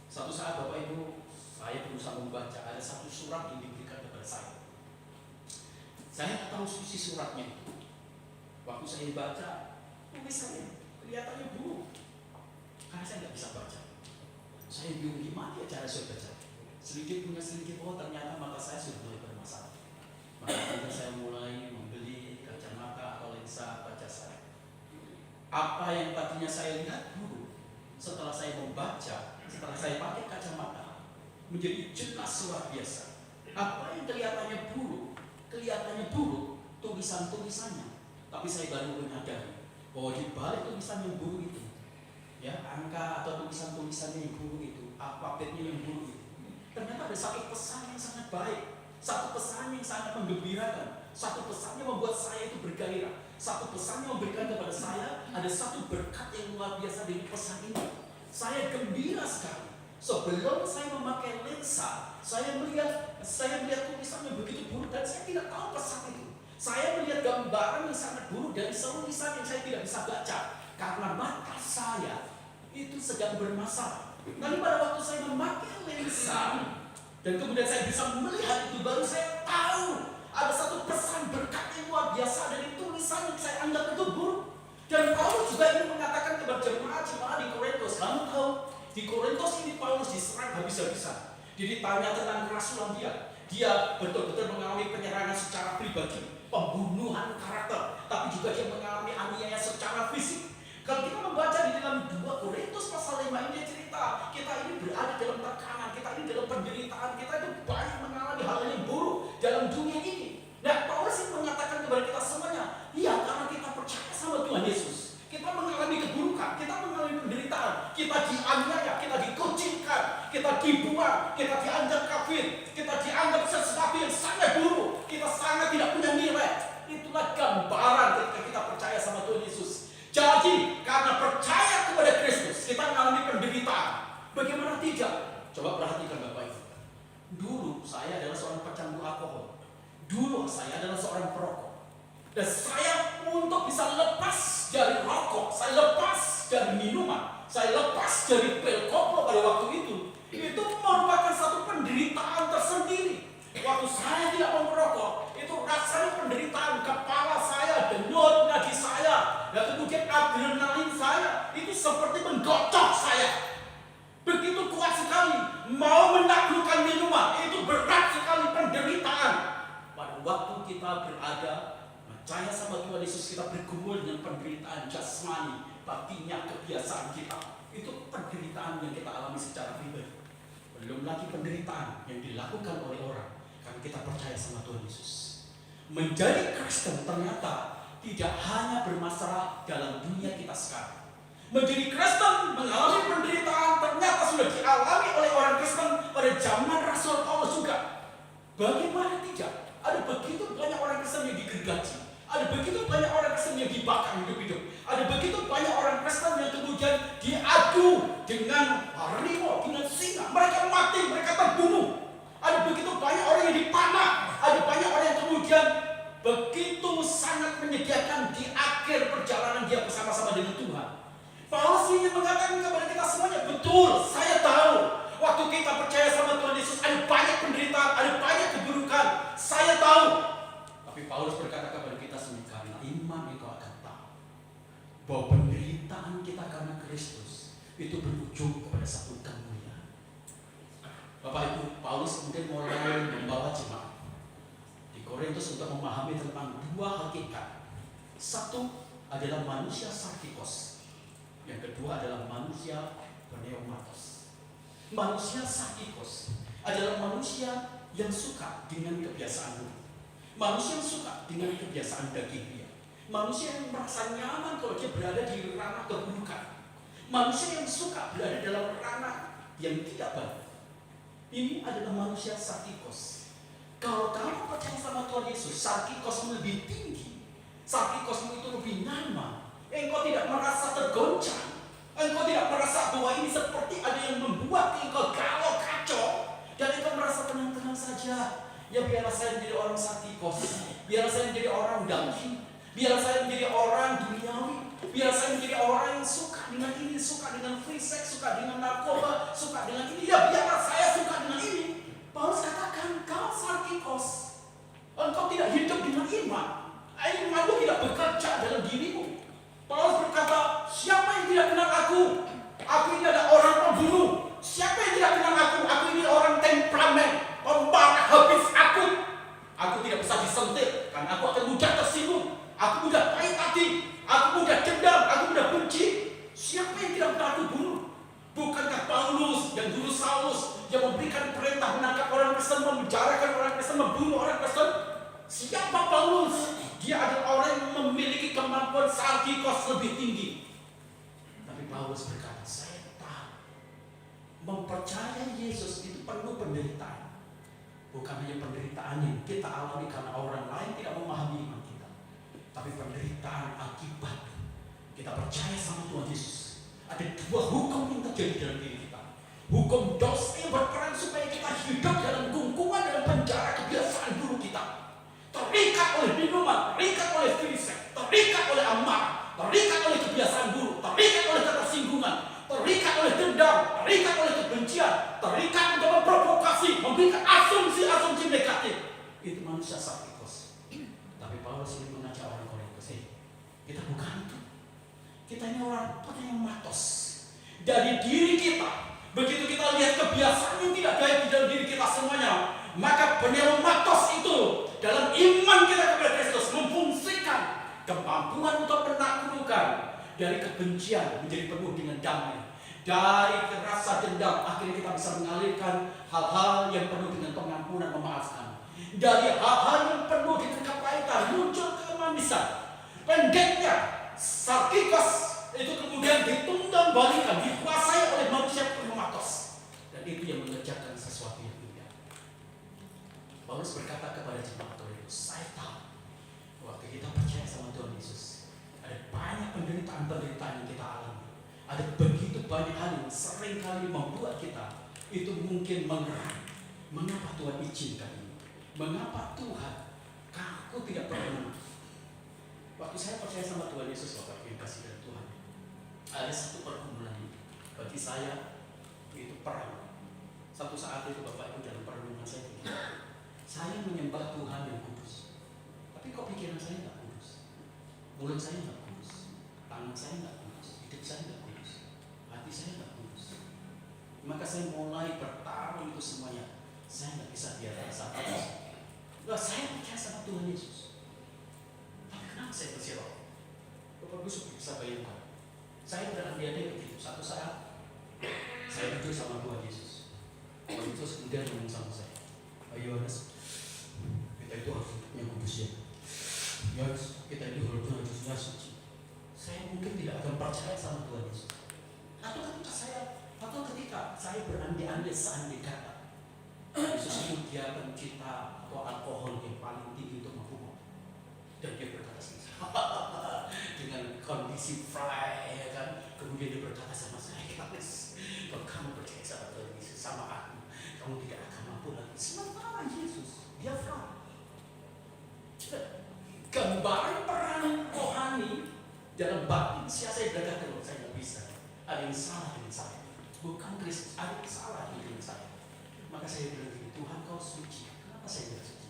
Satu saat Bapak Ibu, saya berusaha membaca, ada satu surat yang diberikan kepada saya. Saya tahu isi suratnya itu. Waktu saya baca, tulisannya kelihatannya buruk, karena saya nggak bisa baca. Saya bingung gimana ya cara saya baca. Sedikit punya sedikit, oh ternyata mata saya sudah mulai bermasalah. Maka saya mulai membeli kacamata atau lensa baca saya. Apa yang tadinya saya lihat buruk, setelah saya membaca, setelah saya pakai kacamata, menjadi jelas luar biasa. Apa yang kelihatannya buruk, tulisan-tulisannya. Tapi saya baru menyadari bahwa di balik tulisan yang buruk itu, ya angka atau tulisan-tulisannya yang buruk itu, alfabetnya yang buruk itu, ternyata ada satu pesan yang sangat baik, satu pesan yang sangat menggembirakan, satu pesan yang membuat saya itu bergairah, satu pesan yang memberikan kepada saya ada satu berkat yang luar biasa dari pesan ini. Saya gembira sekali. Sebelum saya memakai lensa, saya melihat tulisan yang begitu buruk dan saya tidak tahu pesan itu. Saya melihat gambaran yang sangat buruk dari tulisan yang saya tidak bisa baca karena mata saya itu sedang bermasalah. Tapi pada waktu saya memakai lensa dan kemudian saya bisa melihat itu, baru saya tahu ada satu pesan berkat yang luar biasa dari tulisan yang saya anggap itu buruk. Dan Paulus juga ingin mengatakan kepada jemaat-jemaat di Korintus, kamu tahu di Korintus ini Paulus diserang habis-habisan. Dia ditanya tentang kerasulan dia betul-betul mengalami penyerangan secara pribadi, pembunuhan karakter, tapi juga dia mengalami aniaya secara fisik. Kalau kita membaca di dalam 2 Korintus pasal 5 ini, dia cerita kita ini berada dalam tekanan, kita ini dalam penderitaan, kita itu banyak mengalami hal yang buruk dalam dunia ini. Nah, Paulus ini mengatakan kepada kita semuanya, iya, karena kita percaya sama Tuhan Yesus, kita mengalami keburukan, kita mengalami penderitaan, kita dianiaya, kita dikucilkan, kita dibuang, kita dianggap kafir, kita dianggap sesuatu yang sangat buruk, kita sangat tidak punya nilai. Itulah gambaran ketika kita percaya sama Tuhan Yesus. Jadi, karena percaya kepada Kristus, kita mengalami penderitaan. Bagaimana tidak? Coba perhatikan Bapak Ibu. Dulu saya adalah seorang pecandu alkohol. Dulu saya adalah seorang perokok. Dan saya untuk bisa lepas dari rokok, saya lepas dari minuman, saya lepas dari pil koplo pada waktu itu merupakan satu penderitaan tersendiri. Waktu saya tidak mau merokok, itu rasanya penderitaan, kepala saya, denyut nadi saya, dan kemudian adrenalin saya itu seperti menggocok saya. Begitu kuat sekali, mau menaklukkan minuman, itu berat sekali penderitaan. Pada waktu kita berada percaya sama Tuhan Yesus, kita bergumul dengan penderitaan jasmani, batinnya, kebiasaan kita. Itu penderitaan yang kita alami secara pribadi. Belum lagi penderitaan yang dilakukan oleh orang karena kita percaya sama Tuhan Yesus. Menjadi Kristen ternyata tidak hanya bermasalah dalam dunia kita sekarang. Menjadi Kristen mengalami penderitaan ternyata sudah dialami oleh orang Kristen pada zaman Rasul Paulus juga. Bagaimana tidak? Ada begitu banyak orang Kristen yang digergaji. Ada begitu banyak orang Kristen yang dibakar hidup-hidup. Ada begitu banyak orang Kristen yang kemudian diadu dengan harimau, dengan singa. Mereka mati, mereka terbunuh. Ada begitu banyak orang yang dipanah. Ada banyak orang yang kemudian begitu sangat menyediakan di akhir perjalanan dia bersama-sama dengan Tuhan. Paulus ingin mengatakan kepada kita semuanya, betul, saya tahu. Waktu kita percaya sama Tuhan Yesus, ada banyak penderitaan, ada banyak keburukan. Saya tahu. Paulus berkata kepada kita semua, karena iman itu akan tahu bahwa penderitaan kita karena Kristus itu berujung kepada satu kemuliaan. Bapak Ibu, Paulus kemudian mulai membawa jemaat di Korintus untuk memahami tentang dua hakikat. Satu adalah manusia sarkikos, yang kedua adalah manusia pneumatos. Manusia sarkikos adalah manusia yang suka dengan kebiasaan dulu. Manusia yang suka dengan kebiasaan daging dia. Manusia yang merasa nyaman kalau dia berada di ranah keburukan. Manusia yang suka berada dalam ranah yang tidak baik. Ini adalah manusia sarkikos. Kalau kamu percaya sama Tuhan Yesus, sarkikosmu lebih tinggi. Sarkikosmu itu lebih nyaman. Engkau tidak merasa tergoncang. Engkau tidak merasa bahwa ini seperti ada yang membuat engkau galau kacau. Dan engkau merasa tenang-tenang saja. Ya biarlah saya menjadi orang sarkikos. Biarlah saya menjadi orang daging. Biarlah saya menjadi orang duniawi. Biarlah saya menjadi orang yang suka dengan ini, suka dengan free sex, suka dengan narkoba, suka dengan ini. Ya biarlah saya suka dengan ini. Paulus katakan, kau sarkikos. Engkau tidak hidup dengan iman. Imanmu tidak bekerja dalam dirimu. Paulus berkata, siapa yang tidak kenal aku? Aku ini adalah orang pembunuh. Siapa yang tidak kenal aku? Aku ini orang temperamen, pembarah habis aku. Aku tidak bisa disentil, karena aku akan mudah tersinggung. Aku mudah pahit hati, aku mudah dendam, aku mudah benci. Siapa yang tidak pernah aku bunuh? Bukankah Paulus dan guru Saulus yang memberikan perintah menangkap orang Kristen, memenjarakan orang Kristen, membunuh orang Kristen? Siapa Paulus? Dia adalah orang yang memiliki kemampuan sarkikos lebih tinggi. Tapi Paulus berkata, saya tahu mempercayai Yesus itu perlu penderitaan. Bukan hanya penderitaan yang kita alami karena orang lain tidak memahami iman kita, tapi penderitaan akibat kita percaya sama Tuhan Yesus. Ada dua hukum yang terjadi dalam diri kita. Hukum dosa yang berperan supaya kita hidup dalam gungkungan, dalam penjara kebiasaan buruk kita. Terikat oleh minuman, terikat oleh fisik, terikat oleh amarah, terikat oleh kebiasaan buruk, terikat oleh ketersinggungan, terikat oleh dendam, terikat oleh kebencian, terikat untuk memprovokasi, memberikan asumsi-asumsi negatif. Itu manusia sarkikos. Tapi Paulus ini mengajak orang Korintus, kita bukan itu. Kita ini orang pneumatos. Dari diri kita, begitu kita lihat kebiasaan yang tidak baik di dalam diri kita semuanya, maka pneumatos itu dalam iman kita kepada Kristus memfungsikan kemampuan untuk menaklukkan dari kebencian menjadi penuh dengan damai. Dari rasa dendam akhirnya kita bisa mengalirkan hal-hal yang penuh dengan pengampunan, memaafkan. Dari hal-hal yang penuh dengan kepahitan muncul kemanisan. Pendeknya sarkikos itu kemudian ditunggang balikan, dikuasai oleh manusia pneumatos. Dan itu yang mengerjakan sesuatu yang indah. Paulus berkata kepada jemaat Korintus, saya tahu waktu kita percaya sama Tuhan Yesus, ada banyak penderitaan-penderitaan yang kita alami. Ada begitu banyak hal yang seringkali membuat kita itu mungkin mengerang. Mengapa Tuhan izinkan ini? Mengapa Tuhan? Aku tidak pernah. Waktu saya percaya sama Tuhan Yesus, Bapak yang kasih dari Tuhan, ada satu pergumulan ini. Bagi saya itu perang. Satu saat itu Bapak Ibu dalam perenungan saya menyembah Tuhan yang kudus. Tapi kok pikiran saya nggak kudus? Mulut saya nggak kudus, tangan saya nggak kudus, hidup saya nggak kudus, hati saya nggak kudus. Maka saya mulai bertarung itu semuanya. Saya nggak bisa biar rasa kudus. Saya percaya sama Tuhan Yesus. Tapi kenapa saya bersilau? Bapak Ibu bisa bayangkan. Saya berandai-andai begitu. Satu saat saya jujur sama Tuhan Yesus. Tuhan Yesus kemudian ngomong sama saya, ayo Yohanes, kita itu harus hidupnya kudus ya. Yohanes, kita itu harusnya suci. Saya mungkin tidak akan percaya sama Tuhan Yesus. Atau ketika saya berandai-andai seandai kata Yesus itu dia pencipta atau alkohol yang paling tinggi untuk mabuk. Dan dia berkata dengan kondisi fry, ya kan? Kemudian dia berkata sama saya, Yohanes, kalau kamu percaya sama Tuhan Yesus, sama aku, kamu tidak akan mampu lagi. Sementara Yesus, dia fry. Gambaran perang rohani dalam batin saya berkata, loh, saya nggak bisa. Ada yang salah dengan saya. Bukan Kristus, ada yang salah dengan saya. Maka saya bilang gini, Tuhan kau suci, kenapa saya tidak suci?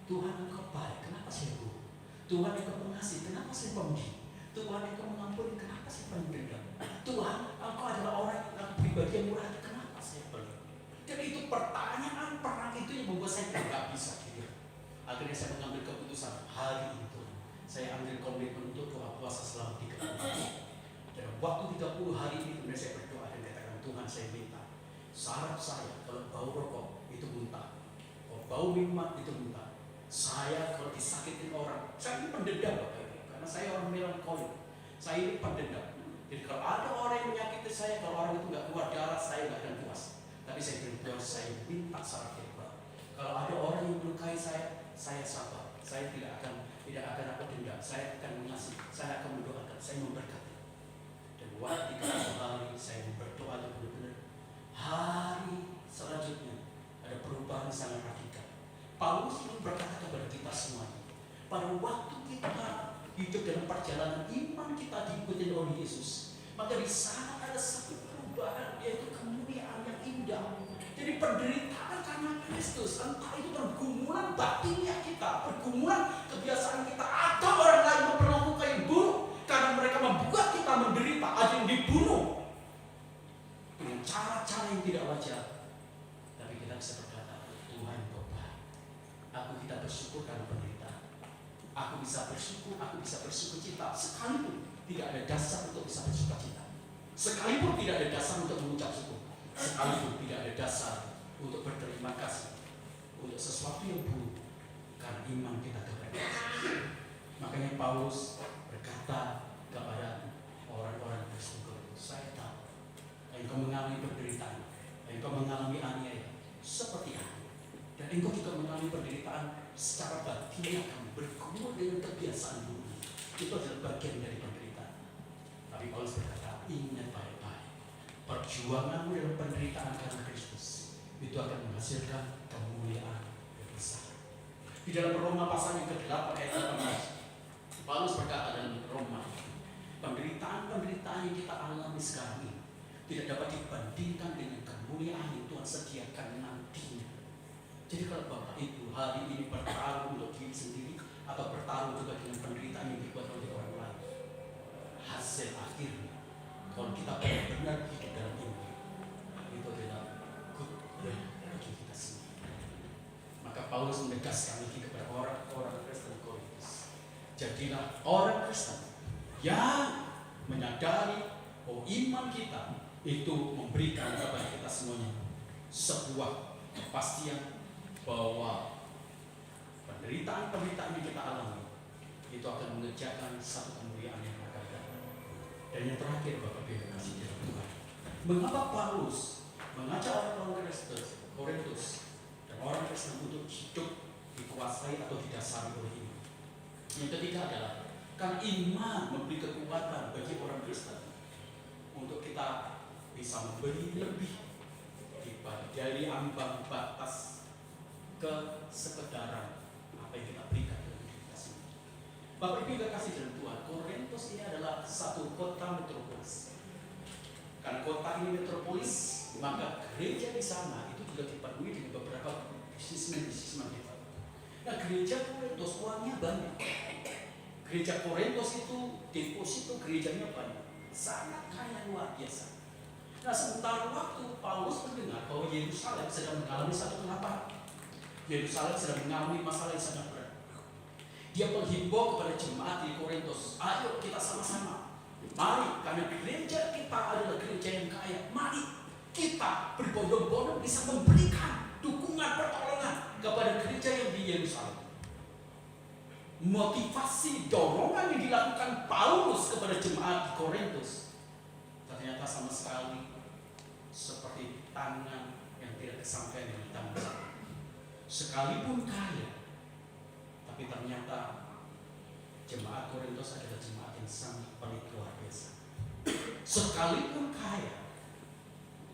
Tuhan Engkau baik, kenapa saya buruk? Tuhan Engkau pengasih, kenapa saya pemudi? Tuhan Engkau mengampuni, kenapa saya pendendam? Tuhan Engkau adalah orang yang pribadi yang murah, kenapa saya pelit? Dan itu pertanyaan perang itu yang membuat saya tidak bisa tidur. Akhirnya saya mengambil keputusan hari itu saya ambil komitmen untuk doa puasa selama 30 hari. Dan waktu 30 hari ini kemudian saya berdoa dan katakan, Tuhan saya minta saraf saya kalau bau rokok itu muntah, kalau bau minuman itu muntah. Saya kalau disakitin orang, saya ini pendendam Bapak Ibu, karena saya orang melankolik, saya ini pendendam. Jadi kalau ada orang yang menyakiti saya, kalau orang itu nggak keluar darah, saya nggak akan puas. Tapi saya berdoa, saya minta saraf yang baru. Kalau ada orang yang melukai saya sabar. Saya tidak akan apa dendam. Saya akan mengasihi, saya akan mendoakan, saya memberkati. Dan waktu 30 hari saya berdoa dan benar-benar hari selanjutnya ada perubahan sangat radikal. Paulus ingin berkata kepada kita semuanya, pada waktu kita hidup dalam perjalanan iman kita diikuti oleh Yesus, maka di sana ada satu perubahan, yaitu kemuliaan yang indah. Jadi penderitaan karena Kristus, entah itu pergumulan batinnya kita, pergumulan kebiasaan kita, atau orang lain memperlakukan yang buruk karena mereka membuat kita menderita, ada yang dibunuh dengan cara-cara yang tidak wajar. Tapi kita bisa berkata, Tuhan Kau baik. Aku tidak bersyukur karena penderitaan. Aku bisa bersyukur cita, sekalipun tidak ada dasar untuk bisa bersuka cita. Sekalipun tidak ada dasar untuk mengucap syukur, sekalipun tidak ada dasar untuk berterima kasih untuk sesuatu yang buruk, karena iman kita kepada Yesus. Makanya Paulus berkata kepada orang-orang Kristen, saya tahu engkau mengalami penderitaan, engkau mengalami aniaya seperti aku, dan engkau juga mengalami penderitaan secara batin, kamu bergumul dengan kebiasaan buruk. Itu adalah bagian dari penderitaan. Tapi Paulus berkata, ingat baik-baik, perjuanganmu dalam penderitaan karena Kristus itu akan menghasilkan kemuliaan yang besar. Di dalam Roma pasal yang ke-8 ayat 18, Paulus berkata dalam Roma, penderitaan-penderitaan yang kita alami sekarang ini tidak dapat dibandingkan dengan kemuliaan yang Tuhan sediakan nantinya. Jadi kalau Bapak Ibu hari ini bertaruh untuk diri sendiri atau bertaruh juga dengan penderitaan yang dibuat oleh orang lain, hasil akhirnya kalau kita benar-benar hidup dalam iman, itu adalah good bagi kita semua. Maka Paulus menegaskan lagi kepada orang-orang Kristen Korintus, jadilah orang Kristen yang menyadari bahwa iman kita itu memberikan kepada kita semuanya sebuah kepastian bahwa penderitaan-penderitaan yang kita alami itu akan mengerjakan satu kemuliaan yang akan datang. Dan yang terakhir, Bapak Ibu kasih dalam Tuhan, mengapa Paulus mengajak orang-orang Korintus dan orang Kristen untuk hidup dikuasai atau didasari oleh iman? Yang ketiga adalah karena iman memberi kekuatan bagi orang Kristen untuk kita bisa memberi lebih dari ambang batas kesekedaran apa yang kita berikan dalam hidup kita sendiri. Bapak Ibu kasih dalam Tuhan, Korintus ini adalah satu kota metropolis. Karena kota ini metropolis, maka gereja di sana itu juga dipenuhi dengan beberapa bisnismen kita. Nah, gereja Korintus uangnya banyak. Gereja Korintus itu deposito gerejanya banyak, sangat kaya luar biasa. Nah, sementara waktu Paulus mendengar bahwa Yerusalem sedang mengalami satu kelaparan, Yerusalem sedang mengalami masalah yang sangat berat, dia menghimbau kepada jemaat di Korintus, ayo kita sama-sama, mari, karena gereja kita adalah gereja yang kaya, mari kita berbondong-bondong bisa memberikan dukungan pertolongan kepada gereja yang di Yerusalem. Motivasi dorongan yang dilakukan Paulus kepada jemaat di Korintus ternyata sama sekali seperti tangan yang tidak kesampaian dengan tangan. Sekalipun kaya, tapi ternyata jemaat Korintus adalah jemaat yang sangat pelit luar biasa. Sekalipun kaya,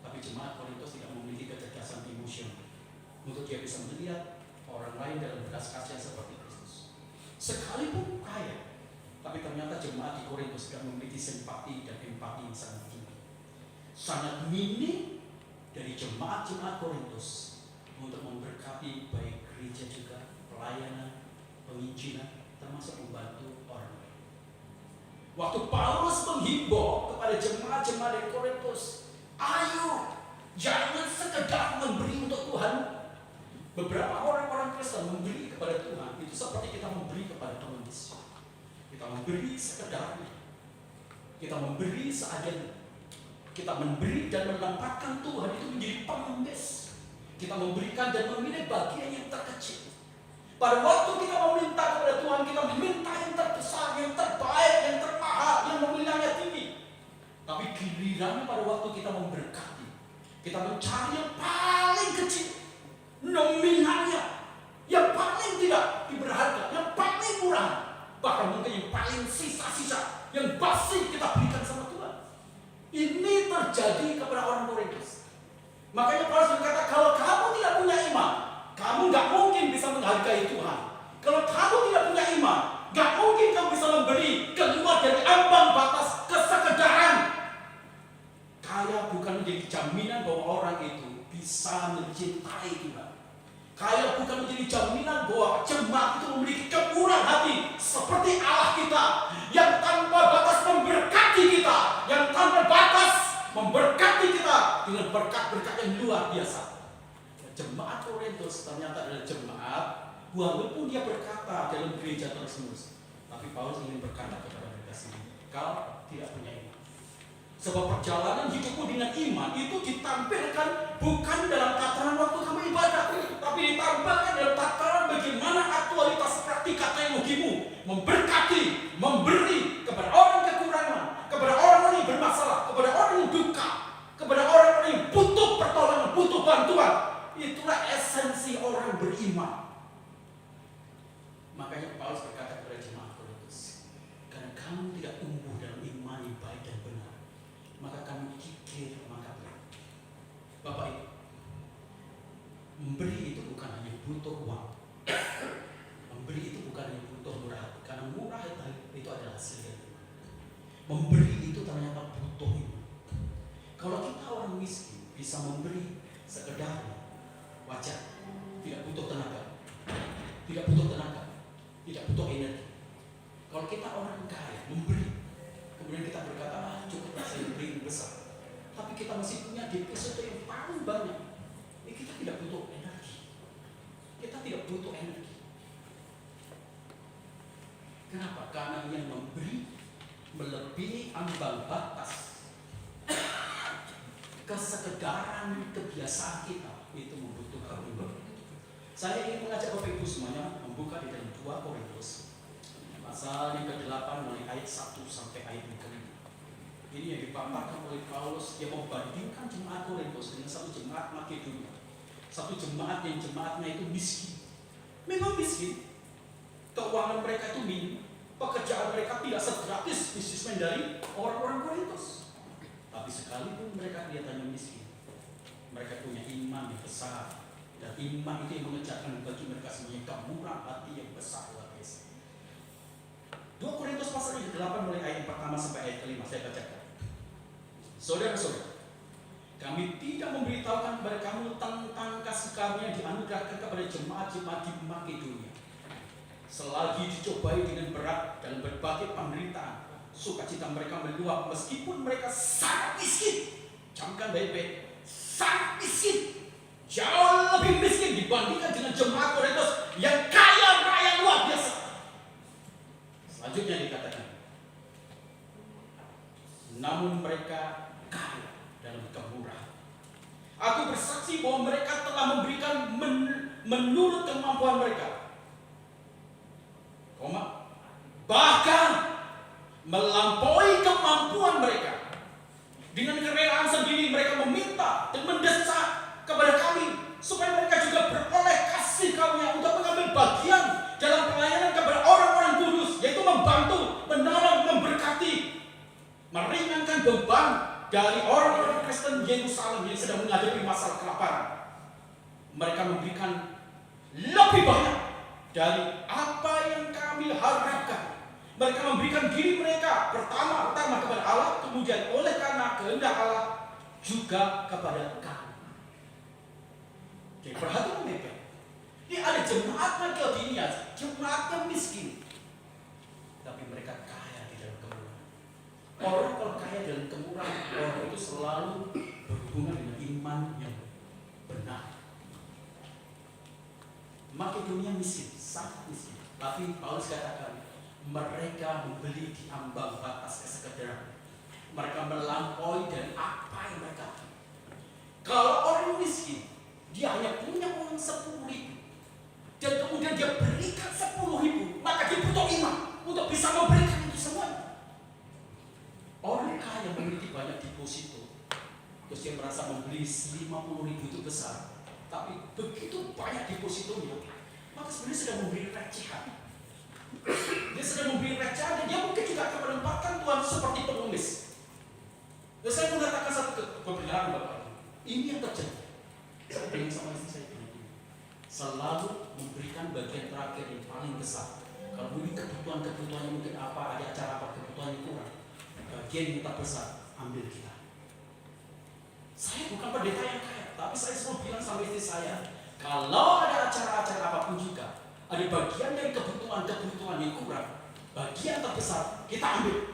tapi jemaat Korintus tidak memiliki kecerdasan emosional untuk dia bisa melihat orang lain dalam belas kasihan seperti Kristus. Sekalipun kaya, tapi ternyata jemaat di Korintus tidak memiliki simpati dan empati yang sangat tinggi. Sangat minim dari jemaat-jemaat Korintus untuk memberkati baik gereja juga pelayanan, penginjilan, termasuk membantu orang lain. Waktu Paulus menghimbau kepada jemaat-jemaat di Korintus, ayo, jangan sekedar memberi untuk Tuhan. Beberapa orang-orang Kristen memberi kepada Tuhan itu seperti kita memberi kepada teman Yesus. Kita memberi sekedarnya, kita memberi seadanya, kita memberi dan menempatkan Tuhan itu menjadi pengemis. Kita memberikan dan memilih bagian yang terkecil. Pada waktu kita meminta kepada Tuhan, kita meminta yang terbesar, yang terbaik, yang termahal, yang nilainya tinggi. Tapi gilirannya pada waktu kita memberkati, kita mencari yang paling kecil, nominalnya, yang paling tidak diberharga, yang paling murah, bahkan mungkin yang paling sisa-sisa, yang basi kita berikan sama Tuhan. Ini terjadi kepada orang Korintus. Makanya Paulus berkata, kalau kamu tidak punya iman, kamu nggak mungkin bisa menghargai Tuhan. Kalau kamu tidak punya iman, nggak mungkin kamu bisa memberi keluar dari ambang batas kesekedaran. Kaya bukan menjadi jaminan bahwa orang itu bisa mencintai Tuhan. Kaya bukan menjadi jaminan bahwa jemaat itu memiliki kemurahan hati seperti Allah kita, yang tanpa batas memberkati kita, yang tanpa batas memberkati kita dengan berkat-berkat yang luar biasa. Jemaat Korintus ternyata adalah jemaat, walaupun dia berkata dalam gereja terus-menerus, tapi Paulus ingin berkata kepada mereka sendiri, kau tidak punya iman. Sebab perjalanan hidupmu dengan iman itu ditampilkan bukan dalam tataran waktu kamu ibadah, tapi ditampilkan dalam tataran bagaimana aktualitas praktika teologimu memberkati, memberi kepada orang kekurangan, kepada orang yang bermasalah, kepada orang yang duka, kepada orang yang butuh pertolongan, butuh bantuan. Itulah esensi orang beriman. Makanya Paulus berkata kepada jemaat Korintus, karena kamu tidak tumbuh dalam iman yang baik dan benar, maka kamu kikir maka berat. Bapak Ibu, memberi itu bukan hanya butuh uang. Memberi itu bukan hanya butuh murah, karena murah itu adalah hasil dari Tuhan. Memberi itu ternyata butuh iman. Kalau kita orang miskin bisa memberi sekedar wajar, tidak butuh tenaga, tidak butuh energi. Kalau kita orang kaya memberi, kemudian kita berkata, cukup saya beri yang besar, tapi kita masih punya deposito yang paling banyak, kita tidak butuh energi. Kenapa? Karena yang memberi melebihi ambang batas kesekedaran kebiasaan kita itu membutuhkan iman. Saya ingin mengajak Bapak Ibu semuanya membuka di dalam 2 Korintus pasal yang ke-8 mulai ayat 1 sampai ayat yang ke-5. Ini yang dipaparkan oleh Paulus, dia membandingkan jemaat Korintus dengan satu jemaat Makedonia. Satu jemaat yang jemaatnya itu miskin. Memang miskin. Keuangan mereka itu minim. Pekerjaan mereka tidak segratis bisnismen dari orang-orang Korintus. Tapi sekalipun mereka kelihatannya miskin, mereka punya iman yang besar. Dan iman itu yang mengejarkan bagi mereka semuanya kemurahan hati yang besar luar biasa. 2 Korintus pasal yang ke-8 mulai ayat pertama sampai ayat ke-5 saya bacakan. Saudara-saudara, kami tidak memberitahukan kepada kamu tentang kasih karunia yang dianugerahkan kepada jemaat-jemaat di Makedonia. Selagi dicobai dengan berat dalam berbagai penderitaan, sukacita mereka meluap meskipun mereka sangat miskin. Camkan baik-baik, sangat miskin, jauh lebih miskin dibandingkan dengan jemaat Korintus yang kaya raya luar biasa. Selanjutnya dikatakan, namun mereka kaya dalam kemurahan. Aku bersaksi bahwa mereka telah memberikan menurut kemampuan mereka, bahkan melampaui kemampuan mereka. Dengan kerelaan sendiri mereka meminta dan mendesak kepada kami supaya mereka juga beroleh kasih karunia untuk mengambil bagian dalam pelayanan kepada orang-orang kudus, yaitu membantu, menolong, memberkati, meringankan beban dari orang-orang Kristen Yerusalem yang sedang menghadapi masalah kelaparan. Mereka memberikan lebih banyak dari apa yang kami harapkan. Mereka memberikan diri mereka pertama kepada Allah, kemudian oleh karena kehendak Allah juga kepada kami. Jadi perhatikan baik-baik. Ini ada jemaatnya Claudinia, jemaatnya miskin, tapi mereka kaya di dalam kemurahan. Orang kalau kaya dalam kemurahan, orang itu selalu berhubungan dengan iman yang benar. Makedonia miskin, sangat miskin. Tapi Paulus katakan, mereka membeli di ambang batas kesekedaran. Mereka melampaui dari apa yang mereka. Kalau orang miskin, dia hanya punya uang 10.000, dan kemudian dia berikan 10.000, maka dia butuh iman untuk bisa memberikan itu semua. Orang kaya memiliki banyak deposito, terus dia merasa membeli 50.000 itu besar, tapi begitu banyak depositonya, maka sebenarnya sedang memberi recehan. Dia sedang memberi recehan dan dia mungkin juga akan menempatkan Tuhan seperti pengemis. Dan saya mengatakan satu kebenaran Bapak Ibu, ini yang terjadi. Saya bilang sama istri saya begini, selalu memberikan bagian terakhir yang paling besar. Kalau ini kebutuhan-kebutuhannya mungkin apa, ada acara apa, kebutuhannya kurang, bagian yang terbesar ambil kita. Saya bukan pendeta yang kaya, tapi saya selalu bilang sama istri saya, kalau ada acara-acara apapun juga, ada bagian dari kebutuhan-kebutuhan yang kurang, bagian terbesar kita ambil.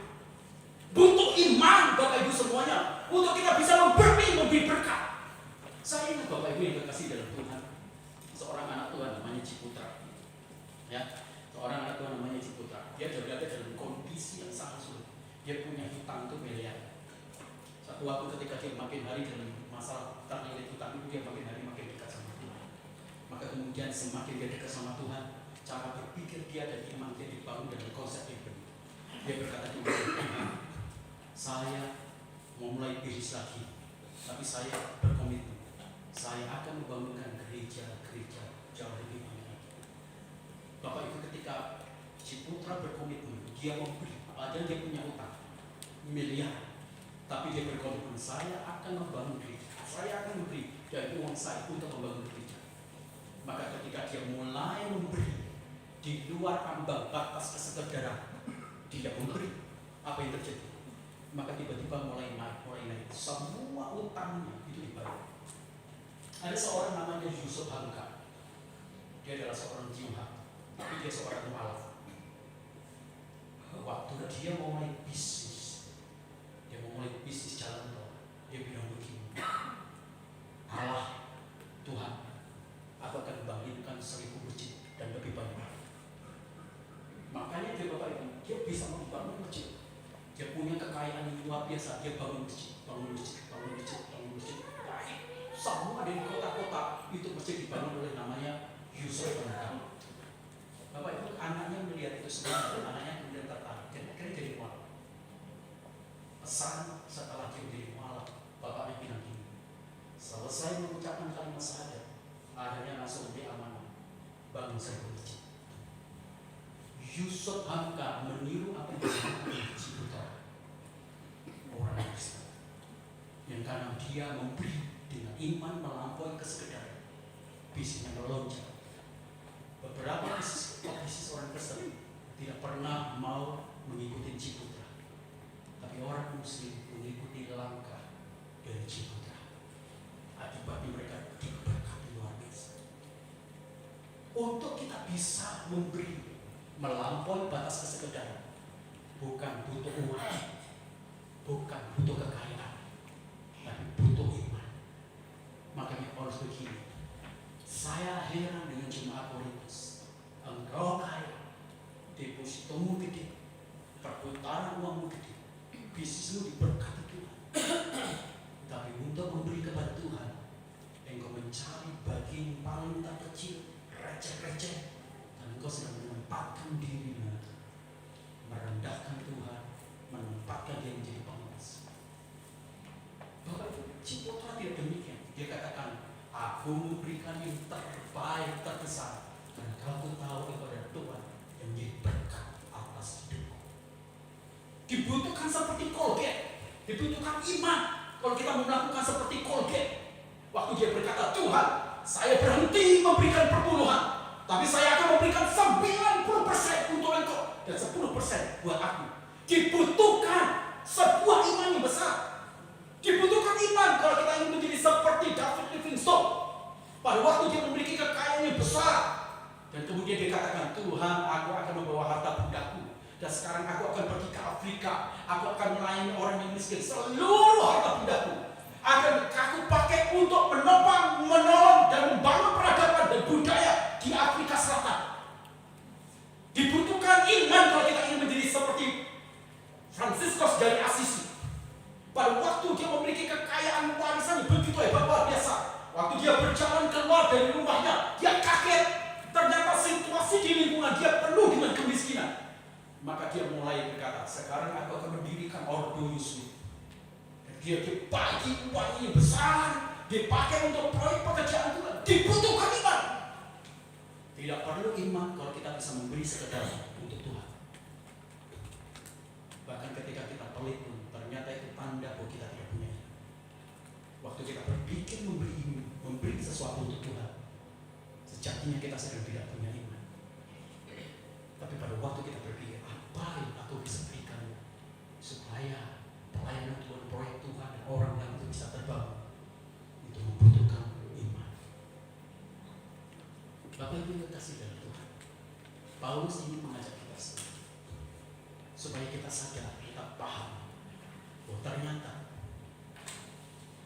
Butuh iman Bapak Ibu semuanya untuk kita bisa memberi berkat. Saya ingat Bapak Ibu yang terkasih dalam Tuhan, seorang anak Tuhan namanya Ciputra, ya, seorang anak Tuhan namanya Ciputra. Dia juga berada dalam kondisi yang sangat sulit. Dia punya hutang itu miliar. Satu waktu ketika dia makin hari dalam masalah terlilit hutang itu, dia makin hari makin dekat sama Tuhan. Maka kemudian semakin dia dekat sama Tuhan, cara berpikir dia dan iman dia dibangun dengan konsep yang benar. Dia berkata, Tuhan, saya mau mulai bisnis lagi, tapi saya berkomitmen, saya akan membangunkan gereja-gereja jauh lebih banyak. Bapak Ibu, ketika Ciputra berkomitmen, dia memberi, padahal dia punya utang miliar, tapi dia berkomitmen, saya akan membangun gereja, saya akan memberi dari uang saya untuk membangun gereja. Maka ketika dia mulai memberi di luar ambang batas kesekedaran, dia memberi, apa yang terjadi? Maka tiba-tiba mulai naik, semua utangnya itu dibayar. Ada seorang namanya Yusuf Hamka, dia adalah seorang jihad, tapi dia seorang mu'alaf. Waktu dia mau mulai bisnis, jalan tol, dia bilang begini, Allah, Tuhan, aku akan bangunkan 1.000 masjid dan lebih banyak. Makanya dia Bapak Ibu, dia bisa membangun masjid. Dia punya kekayaan yang luar biasa, dia bangun masjid. Semua di kota-kota itu masjid dibangun oleh namanya Yusuf Hamka. Bapak Ibu, anaknya melihat itu semua, dan anaknya kemudian tertarik. Dan akhirnya jadi mualaf. Pesan setelah dia menjadi mualaf, bapaknya bilang gini, selesai mengucapkan kalimat syahadat, akhirnya langsung diamanah, bangun 1.000 masjid. Yusuf Hamka meniru apa yang dilakukan Ciputra, orang Kristen, yang karena dia memberi dengan iman melampaui kesekedaran, bisnisnya melonjak. Beberapa bisnis orang Kristen tidak pernah mau mengikuti Ciputra, tapi orang Muslim mengikuti langkah dari Ciputra. Akibatnya mereka diberkati luar biasa. Untuk kita bisa memberi melampaui batas kesekedaran, bukan butuh uang, bukan butuh kekayaan, tapi butuh iman. Makanya Paulus begini, saya heran dengan jemaat Korintus, engkau kaya, depositomu gede, perputaran uangmu gede, bisnismu diberkati Tuhan, tapi untuk memberi kepada Tuhan, engkau mencari bagian paling terkecil, receh-receh, dan engkau sedang menempatkan dirimu, merendahkan Tuhan, menempatkan dia menjadi pengawas. Bapak Ibu, Ciputra tidak demikian. Dia katakan, aku memberikan yang terbaik, terbesar, karena aku tahu kepada Tuhan yang menjadi berkat atas hidupku. Dibutuhkan seperti Colgate, dibutuhkan iman. Kalau kita melakukan seperti Colgate, waktu dia berkata, Tuhan, saya berhenti memberikan perpuluhan, tapi saya akan memberikan 90% untuk engkau dan 10% buat aku. Dibutuhkan sebuah iman yang besar. Dibutuhkan iman kalau kita ingin menjadi seperti David Livingstone. Pada waktu dia memiliki kekayaan yang besar, Dan sekarang aku akan pergi ke Afrika. Aku akan melayani orang yang miskin. Seluruh harta bendaku akan aku pakai untuk menopang, menolong, dan membangun peradaban dan budaya di Afrika Selatan. Dibutuhkan iman kalau kita ingin menjadi seperti Fransiskus dari Assisi. Pada waktu dia memiliki kekayaan warisan begitu hebat luar biasa. Waktu dia berjalan keluar dari rumahnya, dia kaget. Ternyata situasi di lingkungan dia penuh dengan kemiskinan. Maka dia mulai berkata, sekarang aku akan mendirikan Ordo Yusuf. Dia dibagi uang ini besar, dipakai untuk proyek pekerjaan Tuhan. Dibutuhkan iman. Tidak perlu iman kalau kita bisa memberi sekedar untuk Tuhan. Bahkan ketika kita pelit pun, ternyata itu tanda bahwa kita tidak punya. Waktu kita berpikir memberi sesuatu untuk Tuhan, sejatinya kita sedang tidak punya iman. Tapi pada waktu kita berpikir, apa yang aku bisa berikan supaya pelayanan Tuhan, proyek Tuhan, dan orang lain itu bisa terbangun, itu membutuhkan iman. Bapak Ibu yang kasih dalam Tuhan, Paulus ingin mengajak kita semua supaya kita sadar, kita paham bahwa ternyata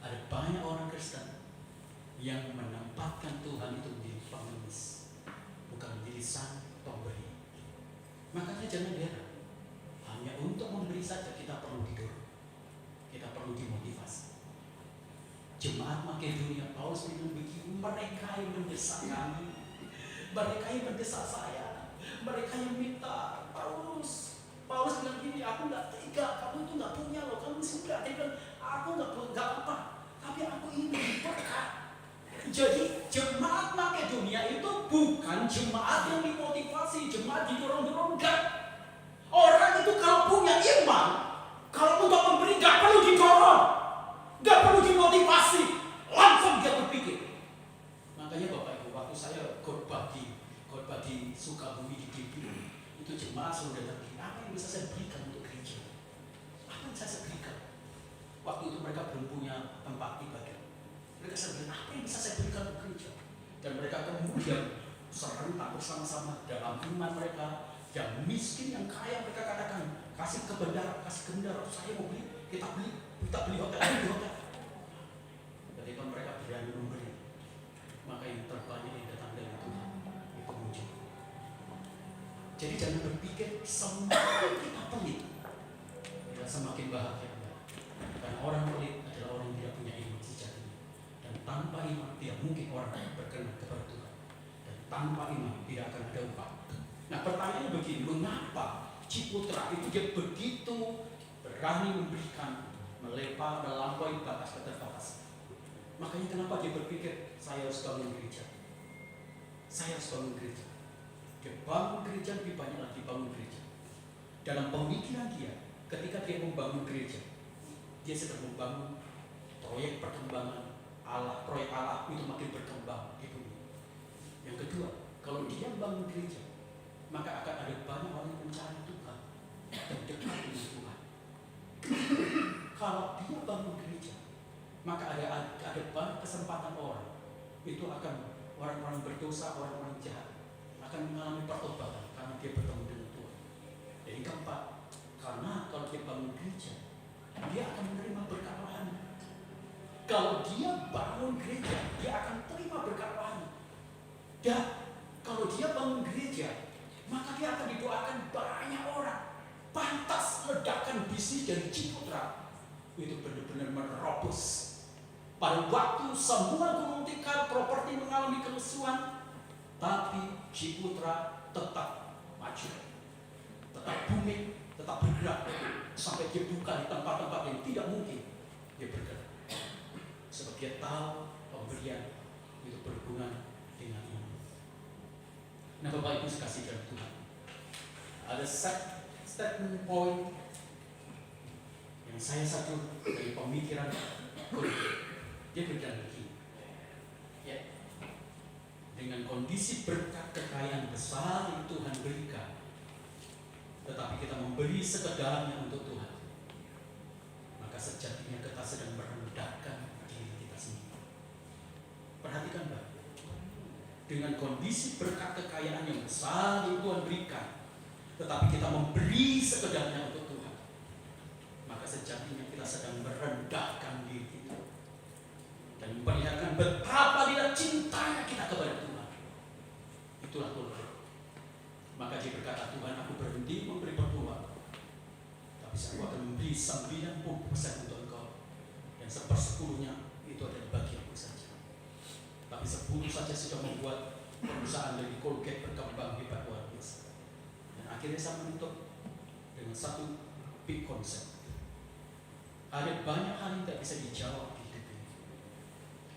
ada banyak orang Kristen yang menempatkan Tuhan itu menjadi pengemis, bukan menjadi sang pemberi. Makanya jangan heran, hanya untuk memberi saja kita perlu didorong, kita perlu dimotivasi. Jemaat Makedonia, Paulus bilang begitu, mereka yang mendesak kami, mereka yang mendesak saya, mereka yang minta Paulus bilang gini, aku nggak tega, kamu tuh nggak punya loh, kamu sudah. Dia bilang, aku nggak apa, tapi aku ingin berkat. Jadi jemaat Makedonia itu bukan jemaat yang dimotivasi, jemaat didorong-dorong, enggak. Orang itu kalau punya iman, kalau untuk memberi enggak perlu didorong, enggak perlu dimotivasi, langsung dia berpikir. Makanya Bapak Ibu, waktu saya khotbah di Sukabumi di DP, itu jemaat sudah datang, apa yang bisa saya berikan untuk gereja? Apa yang bisa saya berikan? Waktu itu mereka belum punya tempat ibadah. Mereka bilang, apa yang bisa saya berikan untuk gereja? Dan mereka kemudian serentak bersama-sama dalam iman mereka. Yang miskin, yang kaya, mereka katakan, kasih ke bendara, saya mau beli, kita beli hotel. Ketika mereka berani memberi, maka yang terbanyak yang datang dari Tuhan itu muncul. Jadi jangan berpikir semakin kita pelit, kita semakin bahagia. Karena orang pelit adalah orang yang tidak punya iman sejatinya. Dan tanpa iman tidak mungkin orang berkenan kepada Tuhan. Dan tanpa iman tidak akan ada upah. Nah pertanyaannya begini, mengapa Ciputra itu dia begitu berani memberikan, melampaui batas keterbatasan? Makanya kenapa dia berpikir, saya harus bangun gereja. Dia bangun gereja, lebih banyak lagi bangun gereja. Dalam pemikiran dia, ketika dia membangun gereja, dia sedang membangun proyek perkembangan Allah, proyek Allah itu makin berkembang di bumi. Yang kedua, kalau dia membangun gereja, maka akan ada banyak orang yang mencari Tuhan dan dekat dengan Tuhan. Kalau dia bangun gereja, maka ada banyak kesempatan orang itu akan orang-orang berdosa, orang-orang jahat akan mengalami pertobatan karena dia bertemu dengan Tuhan. Yang keempat, karena kalau dia bangun gereja, dia akan menerima berkat rohani. Kalau dia bangun gereja, dia akan terima berkat rohani. Dan kalau dia bangun gereja, maka dia akan didoakan banyak orang. Pantas ledakan bisnis dari Ciputra itu benar-benar menerobos. Pada waktu semua gunung tikar properti mengalami kerusuhan, tapi Ciputra tetap maju, tetap booming, tetap bergerak sampai dia buka di tempat-tempat yang tidak mungkin dia bergerak. Sebab dia tahu pemberian itu berhubungan dengan iman. Nah Bapak Ibu kasih dalam Tuhan, ada statement point yang saya satu dari pemikiran dia berkata begini, ya, dengan kondisi berkat kekayaan besar yang Tuhan berikan, tetapi kita memberi sekedarnya untuk Tuhan, maka sejatinya kita sedang merendahkan diri kita sendiri. Perhatikan Bapak, dengan kondisi berkat kekayaan yang besar yang Tuhan berikan, tetapi kita memberi sekedarnya untuk Tuhan, maka sejatinya kita sedang merendahkan diri kita dan memperlihatkan betapa dia cintanya kita kepada Tuhan. Itulah Tuhan. Maka dia berkata, Tuhan, aku berhenti memberi perpuluhan, tapi aku akan memberi 90% untuk engkau, dan 1/10 itu adalah bagianku saja. Tapi 10 saja sudah membuat perusahaan dari Colgate berkembang hebat luar biasa. Dan akhirnya saya menutup dengan satu big concept. Ada banyak hal yang tidak bisa dijawab di hidup ini.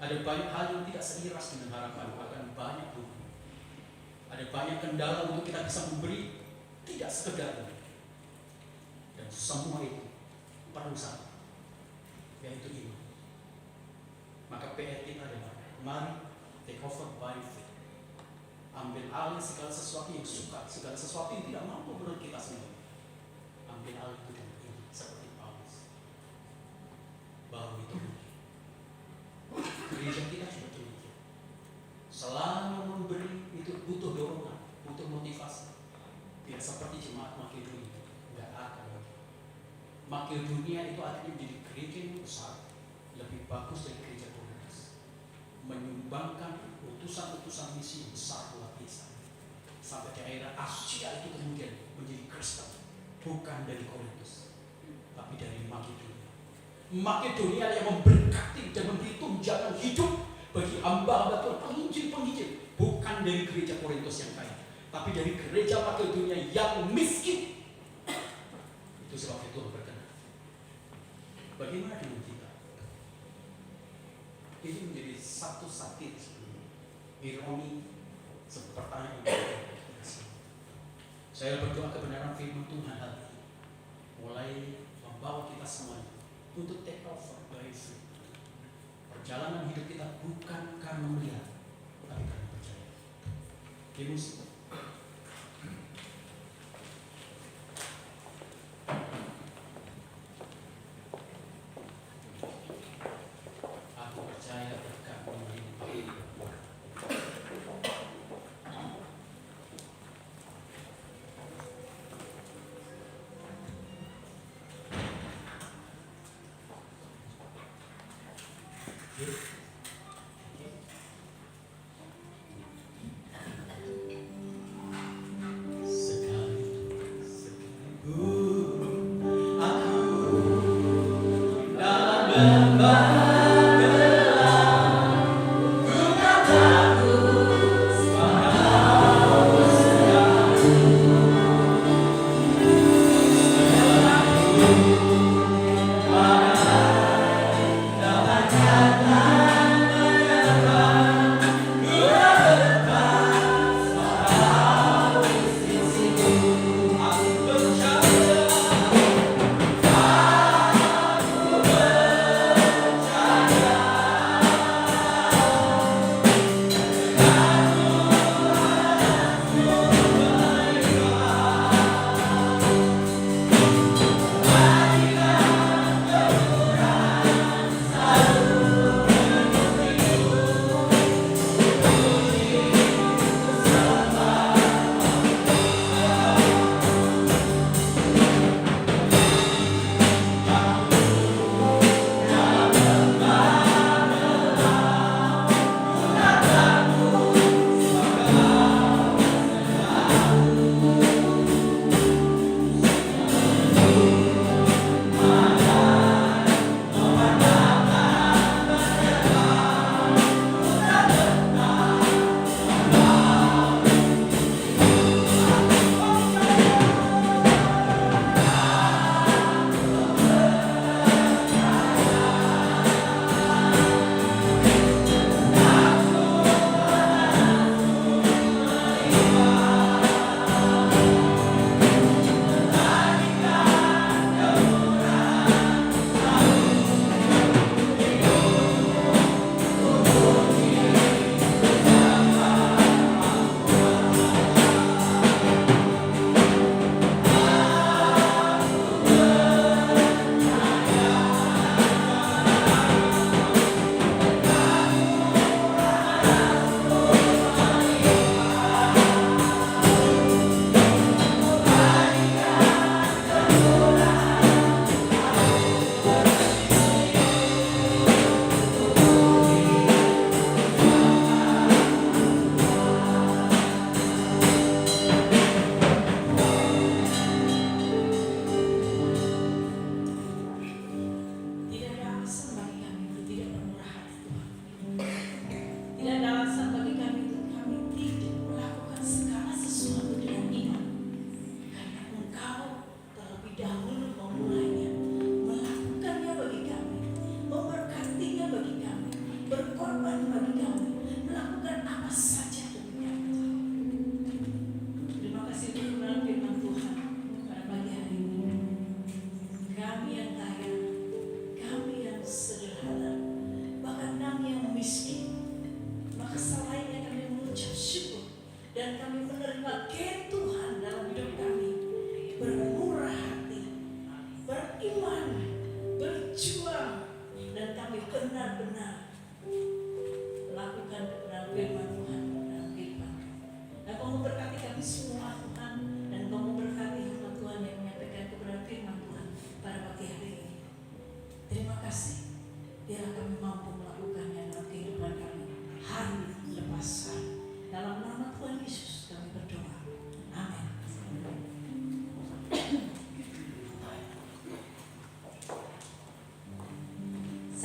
Ada banyak hal yang tidak seiras dengan harapan, bahkan banyak rugi. Ada banyak kendala untuk kita bisa memberi, tidak sekedar ini. Dan semua itu perlu satu, yaitu iman. Maka PR kita adalah, mari take over by faith. Ambil alih segala sesuatu yang suka, segala sesuatu yang tidak mampu menurut kita sendiri. Ambil alih itu dengan iman, seperti Paulus. Baru itu mungkin. Gereja kita juga demikian. Selama memberi itu butuh dorongan, butuh motivasi. Tidak seperti jemaat Makedonia, nggak akan lagi. Makedonia itu akhirnya menjadi gereja yang besar, lebih bagus dari gereja Korintus, menyumbangkan utusan-utusan misi yang besar luar biasa. Sampai daerah Asia itu kemudian menjadi Kristen, bukan dari Korintus, tapi dari Makedonia. Makedonia yang memberkati dan memberi tunjangan hidup bagi hamba-hamba Tuhan, penginjil-penginjil, bukan dari gereja Korintus yang kaya, tapi dari gereja Makedonia yang miskin. Itu sebab itu berkenan. Bagaimana dengan kita? Ini menjadi satu sakit, ironi, pertanyaan yang saya berdoa kebenaran firman Tuhan hari ini mulai membawa kita semuanya untuk take over by faith. Perjalanan hidup kita bukan karena melihat, tapi karena percaya. Musik. Aku percaya berkat melimpah.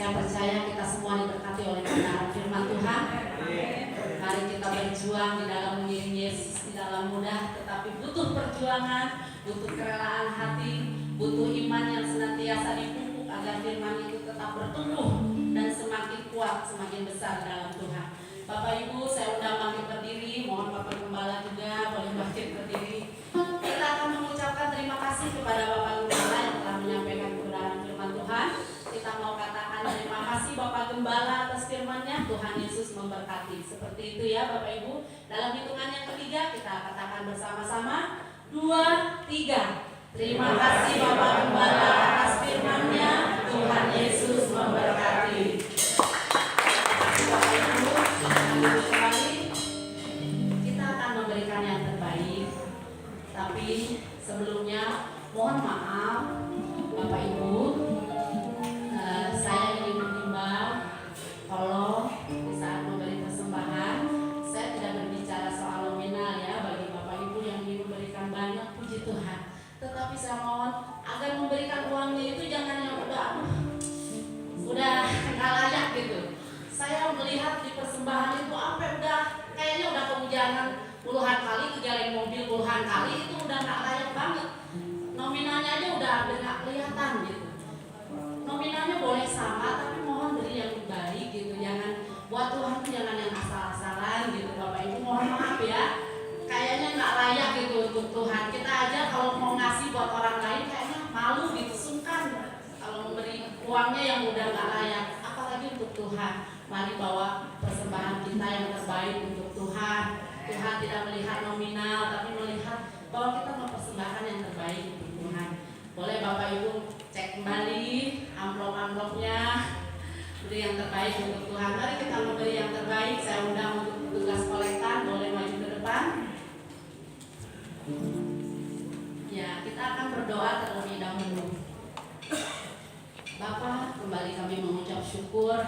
Saya percaya kita semua diberkati oleh kebenaran firman Tuhan. Mari kita berjuang di dalam mengiring Yesus, di dalam mudah, tetapi butuh perjuangan, butuh kerelaan hati, butuh iman yang senantiasa dipupuk agar firman itu tetap bertumbuh dan semakin kuat, semakin besar dalam Tuhan. Bapak Ibu, saya undang bangkit berdiri. Mohon Bapak Gembala juga boleh bangkit berdiri. Kita akan mengucapkan terima kasih kepada Bapak Gembala yang telah menyampaikan kebenaran firman Tuhan. Kita mau katakan terima kasih Bapak Gembala atas firman-Nya. Tuhan Yesus memberkati. Seperti itu ya Bapak Ibu. Dalam hitungan yang ketiga kita katakan bersama-sama. 2, 3. Terima kasih Bapak Gembala atas firman-Nya. Tuhan Yesus memberkati. Bapak Ibu, kembali kita akan memberikan yang terbaik. Tapi sebelumnya mohon maaf Bapak Ibu, saya ingin menimbang kalau di saat memberi persembahan saya tidak berbicara soal nominal ya bagi Bapak Ibu yang ingin memberikan banyak, puji Tuhan. Tetapi saya mohon agar memberikan uangnya itu jangan yang udah nggak layak gitu. Saya melihat di persembahan itu kayaknya udah kehujanan puluhan kali, kejalin mobil puluhan kali, itu udah nggak layak banget. Nominalnya aja udah nggak kelihatan gitu. Nominalnya boleh sama, tapi mohon beri yang baik gitu. Jangan buat Tuhan tuh jangan yang asal-asalan gitu Bapak Ibu. Mohon maaf ya, kayaknya nggak layak gitu untuk Tuhan. Kita aja kalau mau ngasih buat orang lain kayaknya malu gitu, sungkan kalau memberi uangnya yang udah nggak layak, apalagi untuk Tuhan. Mari bawa persembahan kita yang terbaik untuk Tuhan. Tuhan tidak melihat nominal, tapi melihat bahwa kita mempersembahkan yang terbaik untuk Tuhan. Boleh Bapak Ibu cek kembali amplop-amplopnya, beri yang terbaik untuk Tuhan. Mari kita memberi yang terbaik. Saya undang untuk tugas kolektan, boleh maju ke depan. Ya, kita akan berdoa terlebih dahulu. Bapak, kembali kami mengucap syukur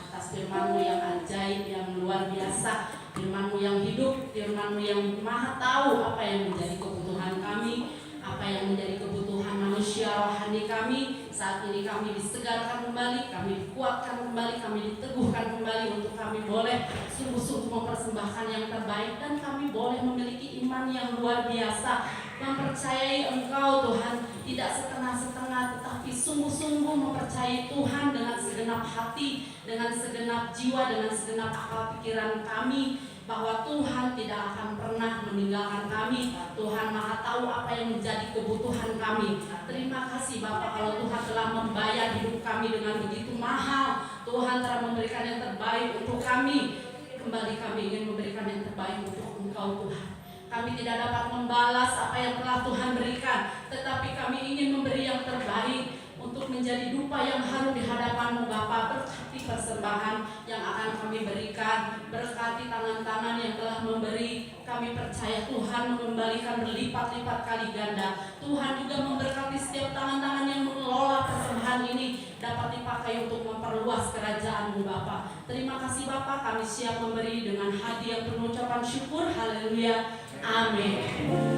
atas firman-Mu yang ajaib, yang luar biasa, firman-Mu yang hidup, firman-Mu yang maha tahu apa yang menjadi kebutuhan kami, apa yang menjadi kebutuhan manusia rohani kami. Saat ini kami disegarkan kembali, kami dikuatkan kembali, kami diteguhkan kembali untuk kami boleh sungguh-sungguh mempersembahkan yang terbaik, dan kami boleh memiliki iman yang luar biasa, mempercayai Engkau Tuhan, tidak setengah-setengah tetapi sungguh-sungguh mempercayai Tuhan dengan segenap hati, dengan segenap jiwa, dengan segenap akal pikiran kami, bahwa Tuhan tidak akan pernah meninggalkan kami. Tuhan maha tahu apa yang menjadi kebutuhan kami. Terima kasih Bapak kalau Tuhan telah membayar hidup kami dengan begitu mahal. Tuhan telah memberikan yang terbaik untuk kami. Kembali kami ingin memberikan yang terbaik untuk Engkau Tuhan. Kami tidak dapat membalas apa yang telah Tuhan berikan, tetapi kami ingin memberi yang terbaik untuk menjadi dupa yang harum di hadapan-Mu Bapa. Berkati persembahan yang akan kami berikan, berkati tangan-tangan yang telah memberi. Kami percaya Tuhan mengembalikan berlipat-lipat kali ganda. Tuhan juga memberkati setiap tangan-tangan yang mengelola persembahan ini dapat dipakai untuk memperluas kerajaan-Mu Bapa. Terima kasih Bapa, kami siap memberi dengan hadiah penuh ucapan syukur. Haleluya. Amin.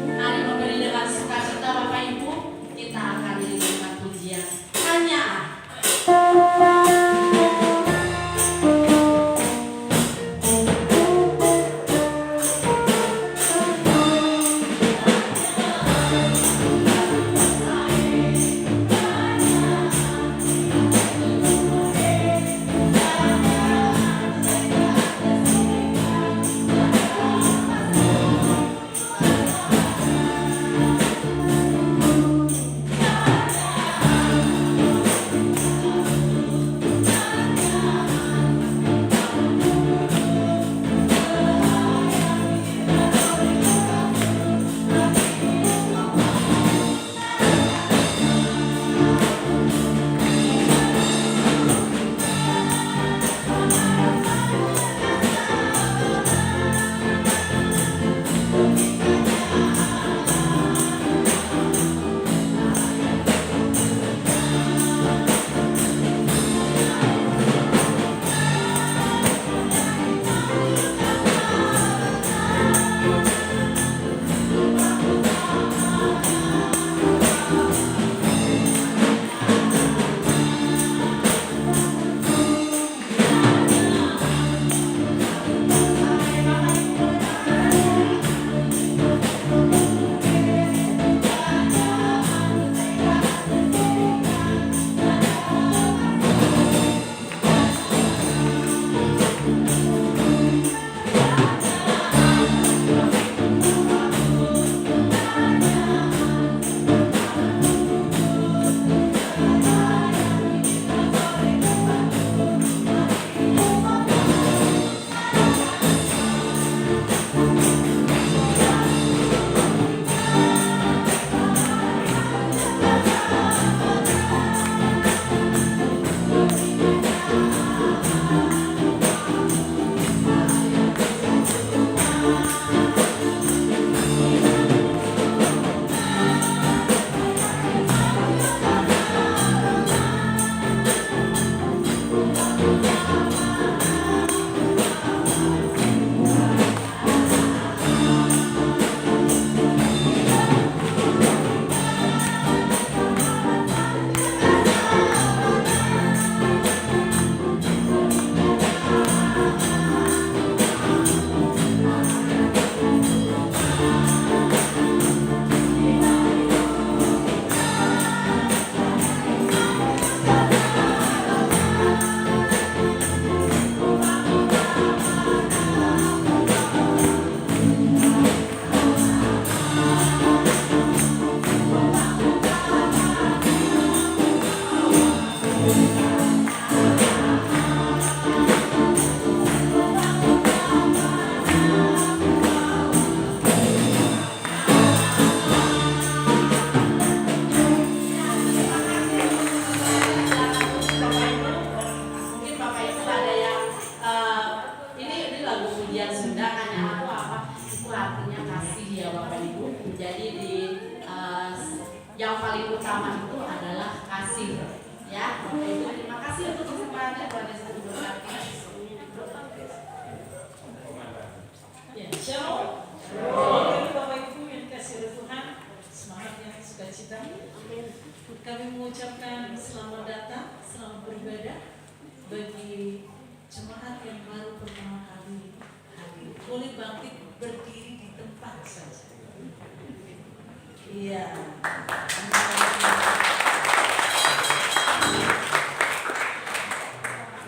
Mari memberi dengan sukacita Bapak Ibu. Kita akan menyanyikan pujian hanya yang paling utama itu adalah kasih. Ya, Bapak Ibu, terima kasih untuk kesempatannya. Tuhan Yesus memberkati. Ya, shalom. Shalom Bapak Ibu yang dikasihi oleh Tuhan. Semangat yang sukacita. Kami mengucapkan selamat datang, selamat beribadah bagi jemaat yang baru pertama kali hadir. Boleh bangkit berdiri di tempat saja. Iya.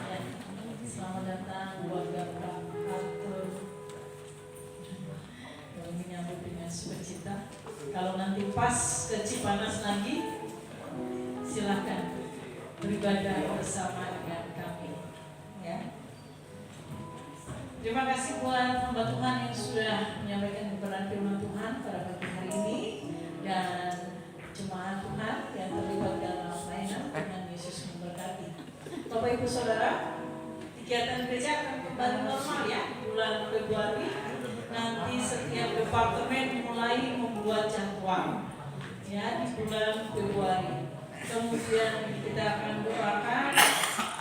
Ya, selamat datang keluarga Pak Arthur. Kami menyambut dengan sukacita. Kalau nanti pas ke Cipanas lagi, silakan beribadah bersama dengan kami. Ya. Terima kasih buat hamba Tuhan yang sudah menyampaikan kebenaran firman Tuhan pada pagi hari ini, dan jemaat Tuhan yang terlibat dalam pelayanan. Tuhan Yesus memberkati. Bapak Ibu Saudara, kegiatan gereja akan kembali normal ya bulan Februari. Nanti setiap departemen mulai membuat jadwal ya di bulan Februari. Kemudian kita akan doakan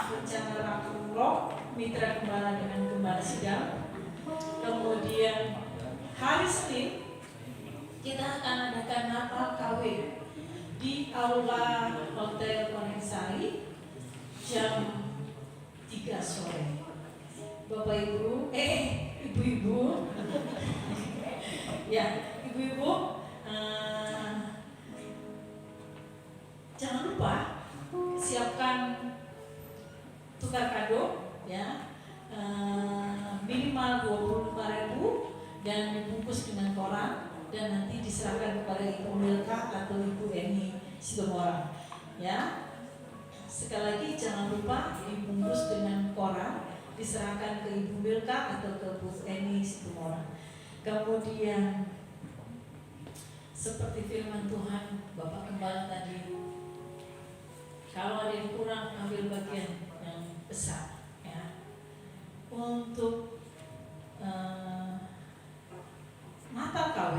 rencana Rakulok mitra gembala dengan gembala sidang. Kemudian hari Senin kita akan adakan Natal KW di Aula Hotel Koneksari jam 3 sore. Bapak Ibu, ibu-ibu, ya ibu-ibu, jangan lupa siapkan tukar kado, ya, minimal 25.000 dan dibungkus dengan koran dan nanti diserahkan kepada Ibu Milka atau Ibu Eni Sitomorang, ya. Sekali lagi jangan lupa dibungkus dengan koran, diserahkan ke Ibu Milka atau ke Bu Eni Sitomorang. Kemudian seperti firman Tuhan Bapak Gembala tadi, kalau ada yang kurang ambil bagian yang besar, ya. Untuk Natal KW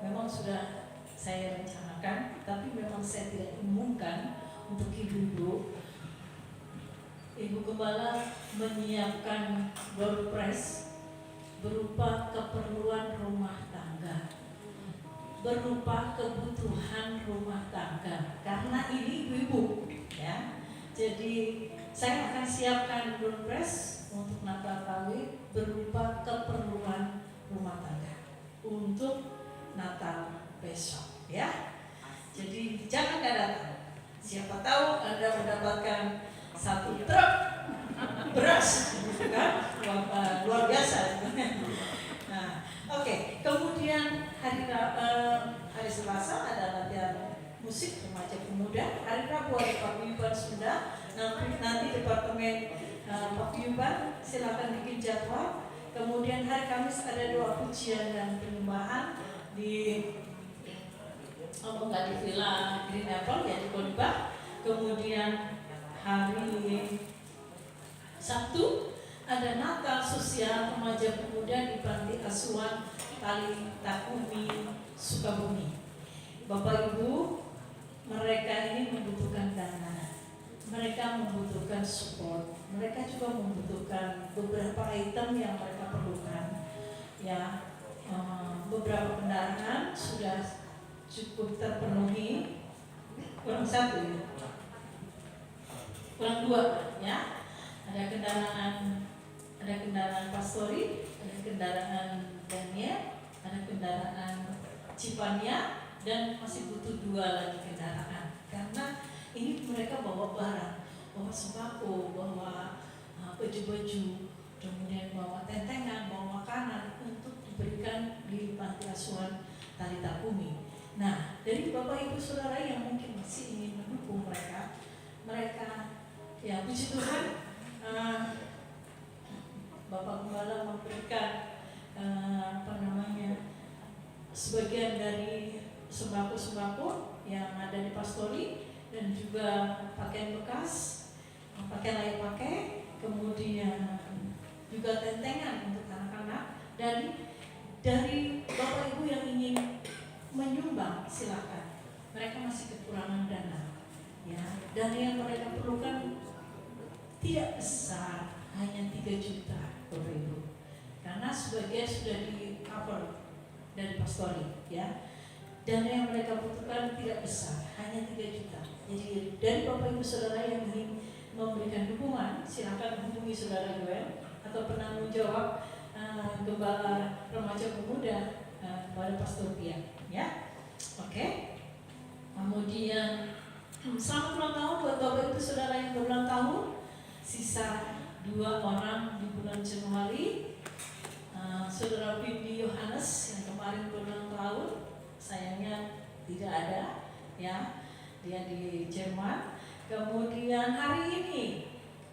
memang sudah saya rencanakan, tapi memang saya tidak umumkan untuk ibu-ibu. Ibu Gembala menyiapkan door prize berupa keperluan rumah tangga, berupa kebutuhan rumah tangga, karena ini ibu-ibu, ya. Jadi saya akan siapkan door prize untuk Natal KW berupa keperluan rumah tangga untuk Natal besok, ya. Jadi jangan datang. Siapa tahu Anda mendapatkan satu truk beras, kan? Luar biasa. Nah, oke. Kemudian hari Selasa ada latihan musik remaja pemuda. Hari Rabu ada paguyuban Sunda. Nanti departemen paguyuban silakan bikin jadwal. Kemudian hari Kamis ada doa pujian dan penyembahan di di Villa Green Apple ya di Kolibah. Kemudian hari Sabtu ada Natal sosial remaja pemuda di Panti Asuhan Tali Takumi Sukabumi. Bapak Ibu, mereka ini membutuhkan dana, mereka membutuhkan support, mereka juga membutuhkan beberapa item yang mereka perlukan. Ya, beberapa kendaraan sudah cukup terpenuhi, kurang satu ya, kurang dua ya. Ada kendaraan Pastori, ada kendaraan Daniel, ada kendaraan Cipania, dan masih butuh 2 lagi kendaraan. Karena ini mereka bawa barang, bawa sembako, bawa baju-baju, kemudian bawa tentengan, bawa makanan untuk diberikan di Panti Asuhan Tali Takumi. Nah, dari Bapak Ibu Saudara yang mungkin masih ingin mendukung mereka ya puji Tuhan, Bapak Gembala memberikan sebagian dari sembako-sembako yang ada di Pastori dan juga pakaian bekas, pakaian layak pakai, kemudian juga tentengan untuk anak-anak. Dari Bapak Ibu yang ingin menyumbang silakan mereka masih kekurangan dana. Ya, dana yang mereka perlukan tidak besar, hanya 3 juta, Bapak Ibu. Karena sebagian sudah di cover dari pastori, ya. Dana yang mereka butuhkan tidak besar, hanya 3 juta. Jadi dari Bapak Ibu Saudara yang ingin memberikan dukungan, silakan hubungi Saudara Joel atau penanggung jawab Gembala Remaja Pemuda kepada Pastor Pia, ya. Oke. Kemudian selamat ulang tahun buat Bapak Ibu Saudara yang berulang tahun. Sisa 2 orang di bulan Januari. Saudara Bibi Yohanes yang kemarin berulang tahun, sayangnya tidak ada, ya. Dia di Jerman. Kemudian hari ini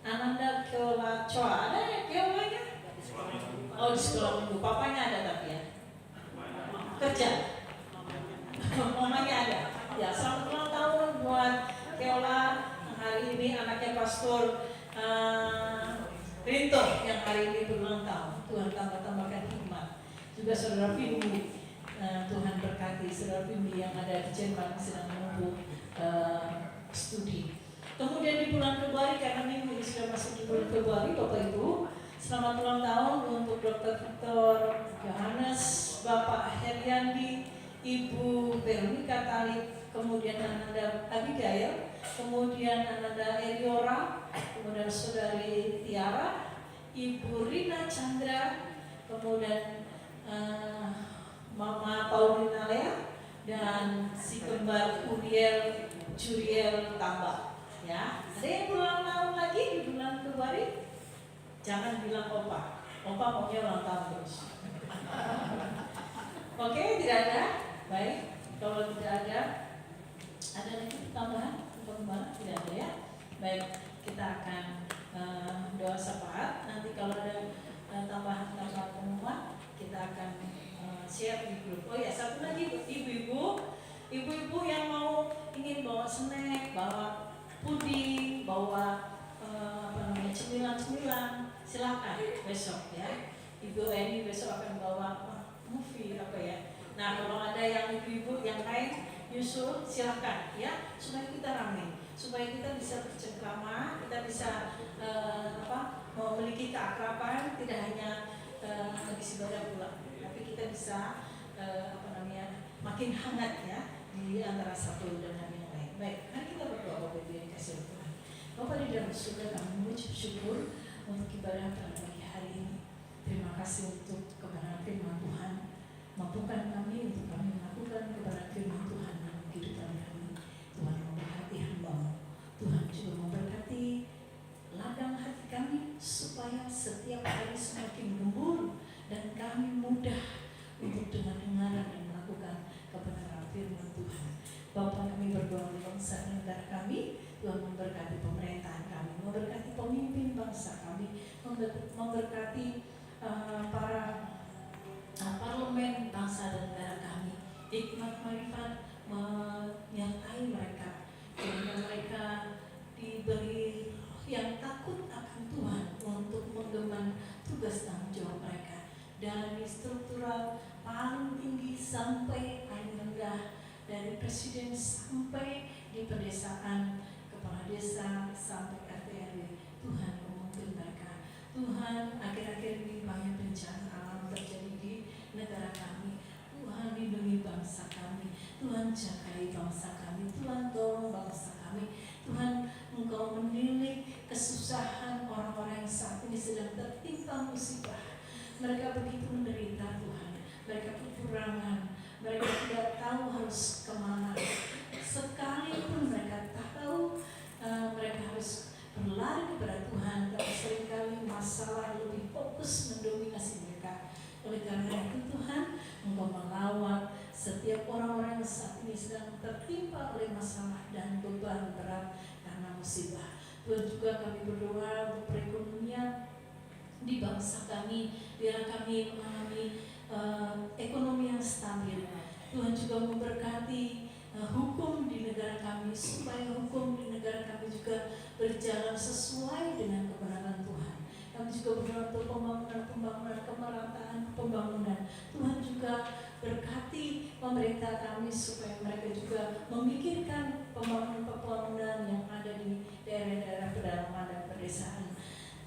Ananda Keola Choa, ada ya Keolanya? Oh, di sekolah minggu, papanya ada tapi ya kerja, mamanya ada. Ya, selamat ulang tahun buat Keola. Hari ini anaknya Pastor Rinto yang hari ini berulang tahun. Tuhan tambah-tambahkan hikmat. Juga Saudara Pimbi, Tuhan berkati Saudara Pimbi yang ada di Jerman sedang menunggu studi. Kemudian di bulan Februari, karena minggu ini sudah masuk di bulan Februari, Bapak Ibu, selamat ulang tahun untuk Dr. Victor Yohanes, Bapak Heriandi, Ibu Veronica Talib, kemudian Ananda Abigail, kemudian Ananda Eriora, kemudian Saudari Tiara, Ibu Rina Chandra, kemudian Mama Paulina Lea, dan si kembar Uriel Juriel Tambah. Ya, ada yang ulang tahun lagi di bulan Februari? Jangan bilang opa maunya ulang tahun terus. Oke, tidak ada. Baik, kalau tidak ada lagi tambahan untuk kembali? Tidak ada ya. Baik, kita akan doa syafaat. Nanti kalau ada tambahan pengumuman, kita akan share di grup. Oh ya, satu lagi ibu-ibu yang mau ingin bawa snack, bawa puding, bawa cemilan, silakan besok ya. Ibu Eni besok akan bawa movie apa ya. Nah, kalau ada yang ibu-ibu yang lain nyusul, silakan ya, supaya kita ramai, supaya kita bisa bercengkrama, kita bisa memiliki keakraban, tidak hanya habis ibadah pulang, tapi kita bisa makin hangat ya di antara satu dengan yang lain. Baik, mari kita berdoa Bapak Ibu yang kasih Tuhan. Bapak di dalam surga, kami mengucap syukur untuk ibadah pada pagi hari ini. Terima kasih untuk kebenaran firman Tuhan. Mampukan kami untuk kami melakukan kebenaran firman Tuhan dalam kehidupan kami. Tuhan memberkati hamba-Mu. Tuhan juga memberkati ladang hati kami supaya setiap hari semakin gembur dan kami mudah untuk dengar-dengaran dan melakukan kebenaran firman Tuhan. Bapak, kami berdoa untuk bangsa dan negara kami. Tuhan memberkati pemerintahan kami, memberkati pemimpin bangsa kami, memberkati para parlemen bangsa dan negara kami. Hikmat marifat menyertai mereka, sehingga mereka diberi yang takut akan Tuhan untuk menggemban tugas tanggung jawab mereka, dari struktural paling tinggi sampai paling rendah, dari presiden sampai di pedesaan, kepala desa sampai RT RW. Tuhan memimpin mereka. Tuhan, akhir-akhir ini banyak bencana alam terjadi di negara kami. Tuhan, lindungi bangsa kami. Tuhan, jagai bangsa kami. Tuhan, tolong bangsa kami. Tuhan, Engkau menilik kesusahan orang-orang yang saat ini sedang tertimpa musibah. Mereka begitu menderita, Tuhan. Mereka kekurangan. Mereka tidak tahu harus kemana. Sekalipun mereka tahu mereka harus berlari kepada Tuhan, tapi seringkali masalah lebih fokus mendominasi mereka. Oleh karena itu Tuhan, Engkau melawat setiap orang-orang yang saat ini sedang tertimpa oleh masalah dan beban berat karena musibah. Tuhan, juga kami berdoa untuk perekonomian di bangsa kami, biar kami mengalami ekonomi yang stabil. Tuhan juga memberkati hukum di negara kami, supaya hukum di negara kami juga berjalan sesuai dengan kebenaran Tuhan. Kami juga berdoa untuk pembangunan, kemerataan pembangunan. Tuhan juga berkati pemerintah kami supaya mereka juga memikirkan pembangunan yang ada di daerah-daerah pedalaman dan pedesaan.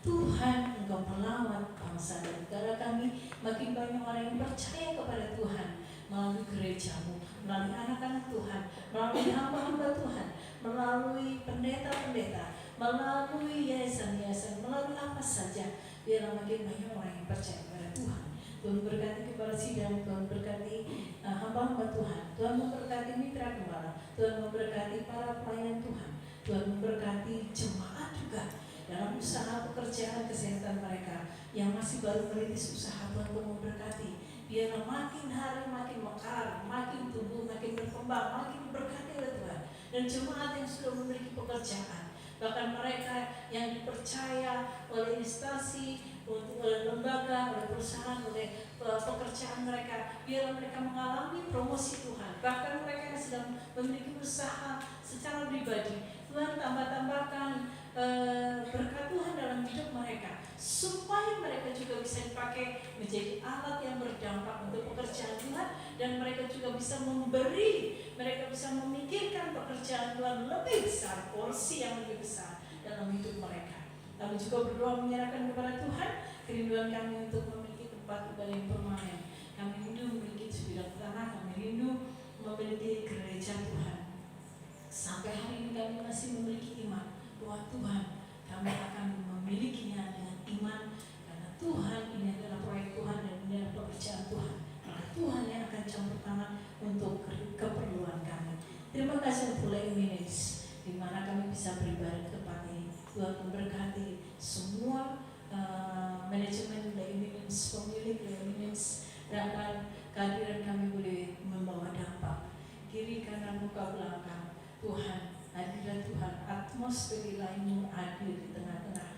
Tuhan, Engkau melawat bangsa dan negara kami. Makin banyak orang yang percaya kepada Tuhan melalui gerejamu, melalui anak-anak Tuhan, melalui hamba-hamba Tuhan, melalui pendeta-pendeta, melalui yayasan-yayasan, melalui apa saja. Biarlah makin banyak orang yang percaya kepada Tuhan. Tuhan berkati kepada sidang, Tuhan berkati hamba-hamba Tuhan, Tuhan memberkati mitra gembala, Tuhan memberkati para pelayan Tuhan, Tuhan memberkati jemaat juga dalam usaha pekerjaan kesehatan mereka yang masih baru merintis usaha. Tuhan memberkati, biarlah makin hari makin mekar, makin tumbuh, makin berkembang, makin berkati oleh Tuhan. Dan jemaat yang sudah memiliki pekerjaan, bahkan mereka yang dipercaya oleh instansi, oleh lembaga, oleh perusahaan, oleh pekerjaan mereka, biarlah mereka mengalami promosi Tuhan. Bahkan mereka yang sedang memiliki usaha secara pribadi, Tuhan tambah-tambahkan berkat Tuhan dalam hidup mereka, supaya mereka juga bisa dipakai menjadi alat yang berdampak untuk pekerjaan Tuhan, dan mereka juga bisa memberi, mereka bisa memikirkan pekerjaan Tuhan lebih besar, porsi yang lebih besar dalam hidup mereka. Kami juga berdoa menyerahkan kepada Tuhan kerinduan kami untuk memiliki tempat ibadah yang permanen. Kami rindu memiliki sebidang tanah, kami rindu memiliki gereja Tuhan. Sampai hari ini kami masih memiliki iman bahwa Tuhan, kami akan memilikinya dengan iman, karena Tuhan ini adalah proyek Tuhan dan ini adalah pekerjaan Tuhan. Maka Tuhan yang akan campur tangan untuk keperluan kami. Terima kasih untuk Eminence, di mana kami bisa beribadah di tempat ini. Tuhan memberkati semua manajemen Eminence, pemilik Eminence, dan kehadiran kami boleh membawa dampak kiri kanan muka belakang. Tuhan, hadirat Tuhan, atmosfer ilahi-Mu hadir di tengah-tengah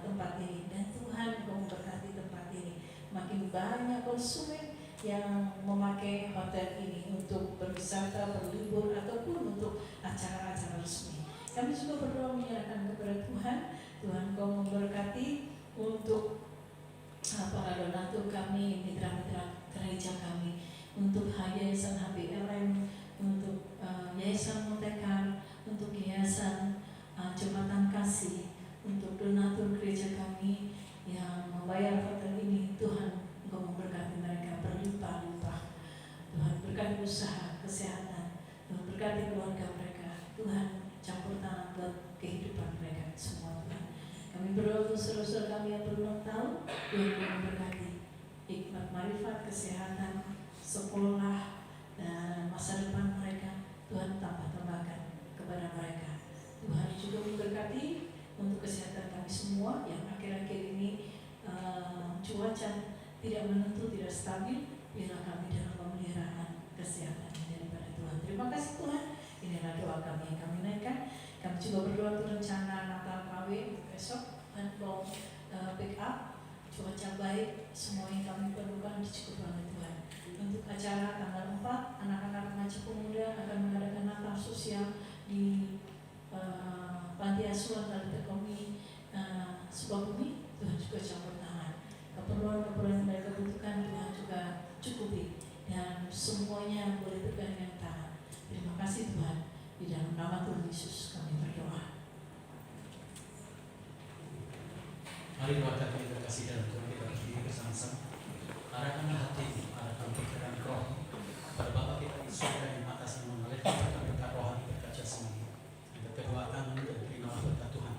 tempat ini, dan Tuhan Engkau memberkati tempat ini. Makin banyak konsumen yang memakai hotel ini untuk berwisata, berlibur, ataupun untuk acara-acara resmi. Kami juga berdoa menyerahkan kepada Tuhan. Tuhan Engkau memberkati untuk para donatur kami, mitra-mitra gereja kami, untuk Yayasan HBLM, untuk Yayasan Montekar, untuk Yayasan Jembatan Kasih, untuk donatur gereja kami yang membayar hotel ini. Tuhan Engkau memberkati mereka berlimpah-limpah. Tuhan berkati usaha, kesehatan, Tuhan berkati keluarga mereka. Tuhan campur tangan buat kehidupan mereka semua. Tuhan, kami berdoa untuk saudara-saudara kami yang berulang tahun. Tuhan memberkati hikmat, marifat, kesehatan, sekolah, dan masa depan mereka. Tuhan tambahkan kepada mereka. Tuhan juga memberkati untuk kesehatan kami semua yang akhir-akhir ini cuaca tidak menentu, tidak stabil. Biarlah kami dalam pemeliharaan kesehatan daripada Tuhan. Terima kasih Tuhan. Inilah doa kami yang kami naikkan. Kami juga berdoa untuk rencana Natal KW besok. Dan mau pick up cuaca baik, semua yang kami perlukan dicukupkan oleh Tuhan. Untuk acara tanggal 4, anak-anak remaja pemuda akan mengadakan Natal sosial di Panti Asuhan Talita-Komi Sukabumi. Tuhan juga campur tangan. Keperluan-keperluan yang mereka butuhkan Tuhan juga cukupi, dan semuanya boleh bergandengan tangan. Terima kasih Tuhan. Di dalam nama Tuhan Yesus kami berdoa. Mari doa kami terkasih dalam Tuhan, kita berdiri bersama-sama. Arahkanlah hati, arahkan pikiran roh kepada Bapa kita di surga yang atas, yang mengalirkan berkat rohani, berkat jasmani, dan kedua tangan dan terima berkat Tuhan.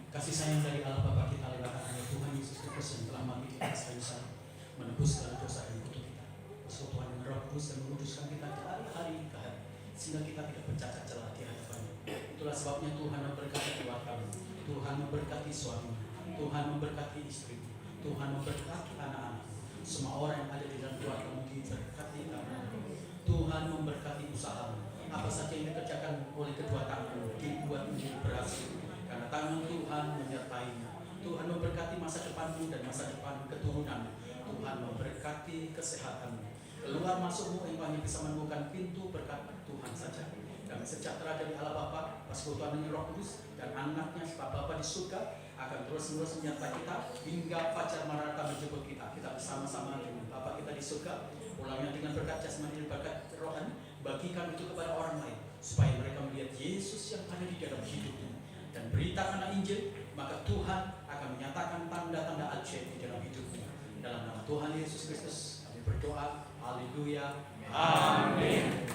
Kasih sayang dari Allah Bapa kita lewat anaknya Tuhan Yesus Kristus yang telah mati di atas kayu salib, menebus segala dosa dan kutuk kita. Persekutuan dengan Roh Kudus dan menguduskan kita dari hari ke hari, sehingga kita tidak bercacat celah di hadapan-Nya. Itulah sebabnya Tuhan memberkati keluarga kami, Tuhan memberkati suami, Tuhan memberkati istri, Tuhan memberkati anak-anak. Semua orang yang ada di dalam keluarga-Mu diberkati karena Tuhan memberkati usaha. Apa saja yang dikerjakan oleh kedua tangan dibuat menjadi berhasil, karena tangan Tuhan menyertainya. Tuhan memberkati masa depanmu dan masa depan keturunan. Tuhan memberkati kesehatan. Keluar masukmu yang hanya bisa menemukan pintu berkat Tuhan saja. Kami sejahtera dari Allah Bapa, persekutuan dengan Roh Kudus, dan anaknya sebab Bapa di surga akan terus-menerus menyertai kita hingga fajar maranatha menjemput kita. Kita bersama-sama dengan Bapa kita di surga, ulangnya dengan berkat jasmani dan berkat rohani, bagikan itu kepada orang lain. memberitakan Injil, maka Tuhan akan menyatakan tanda-tanda ajaib di dalam hidupmu. Dalam nama Tuhan Yesus Kristus kami berdoa. Haleluya. Amin.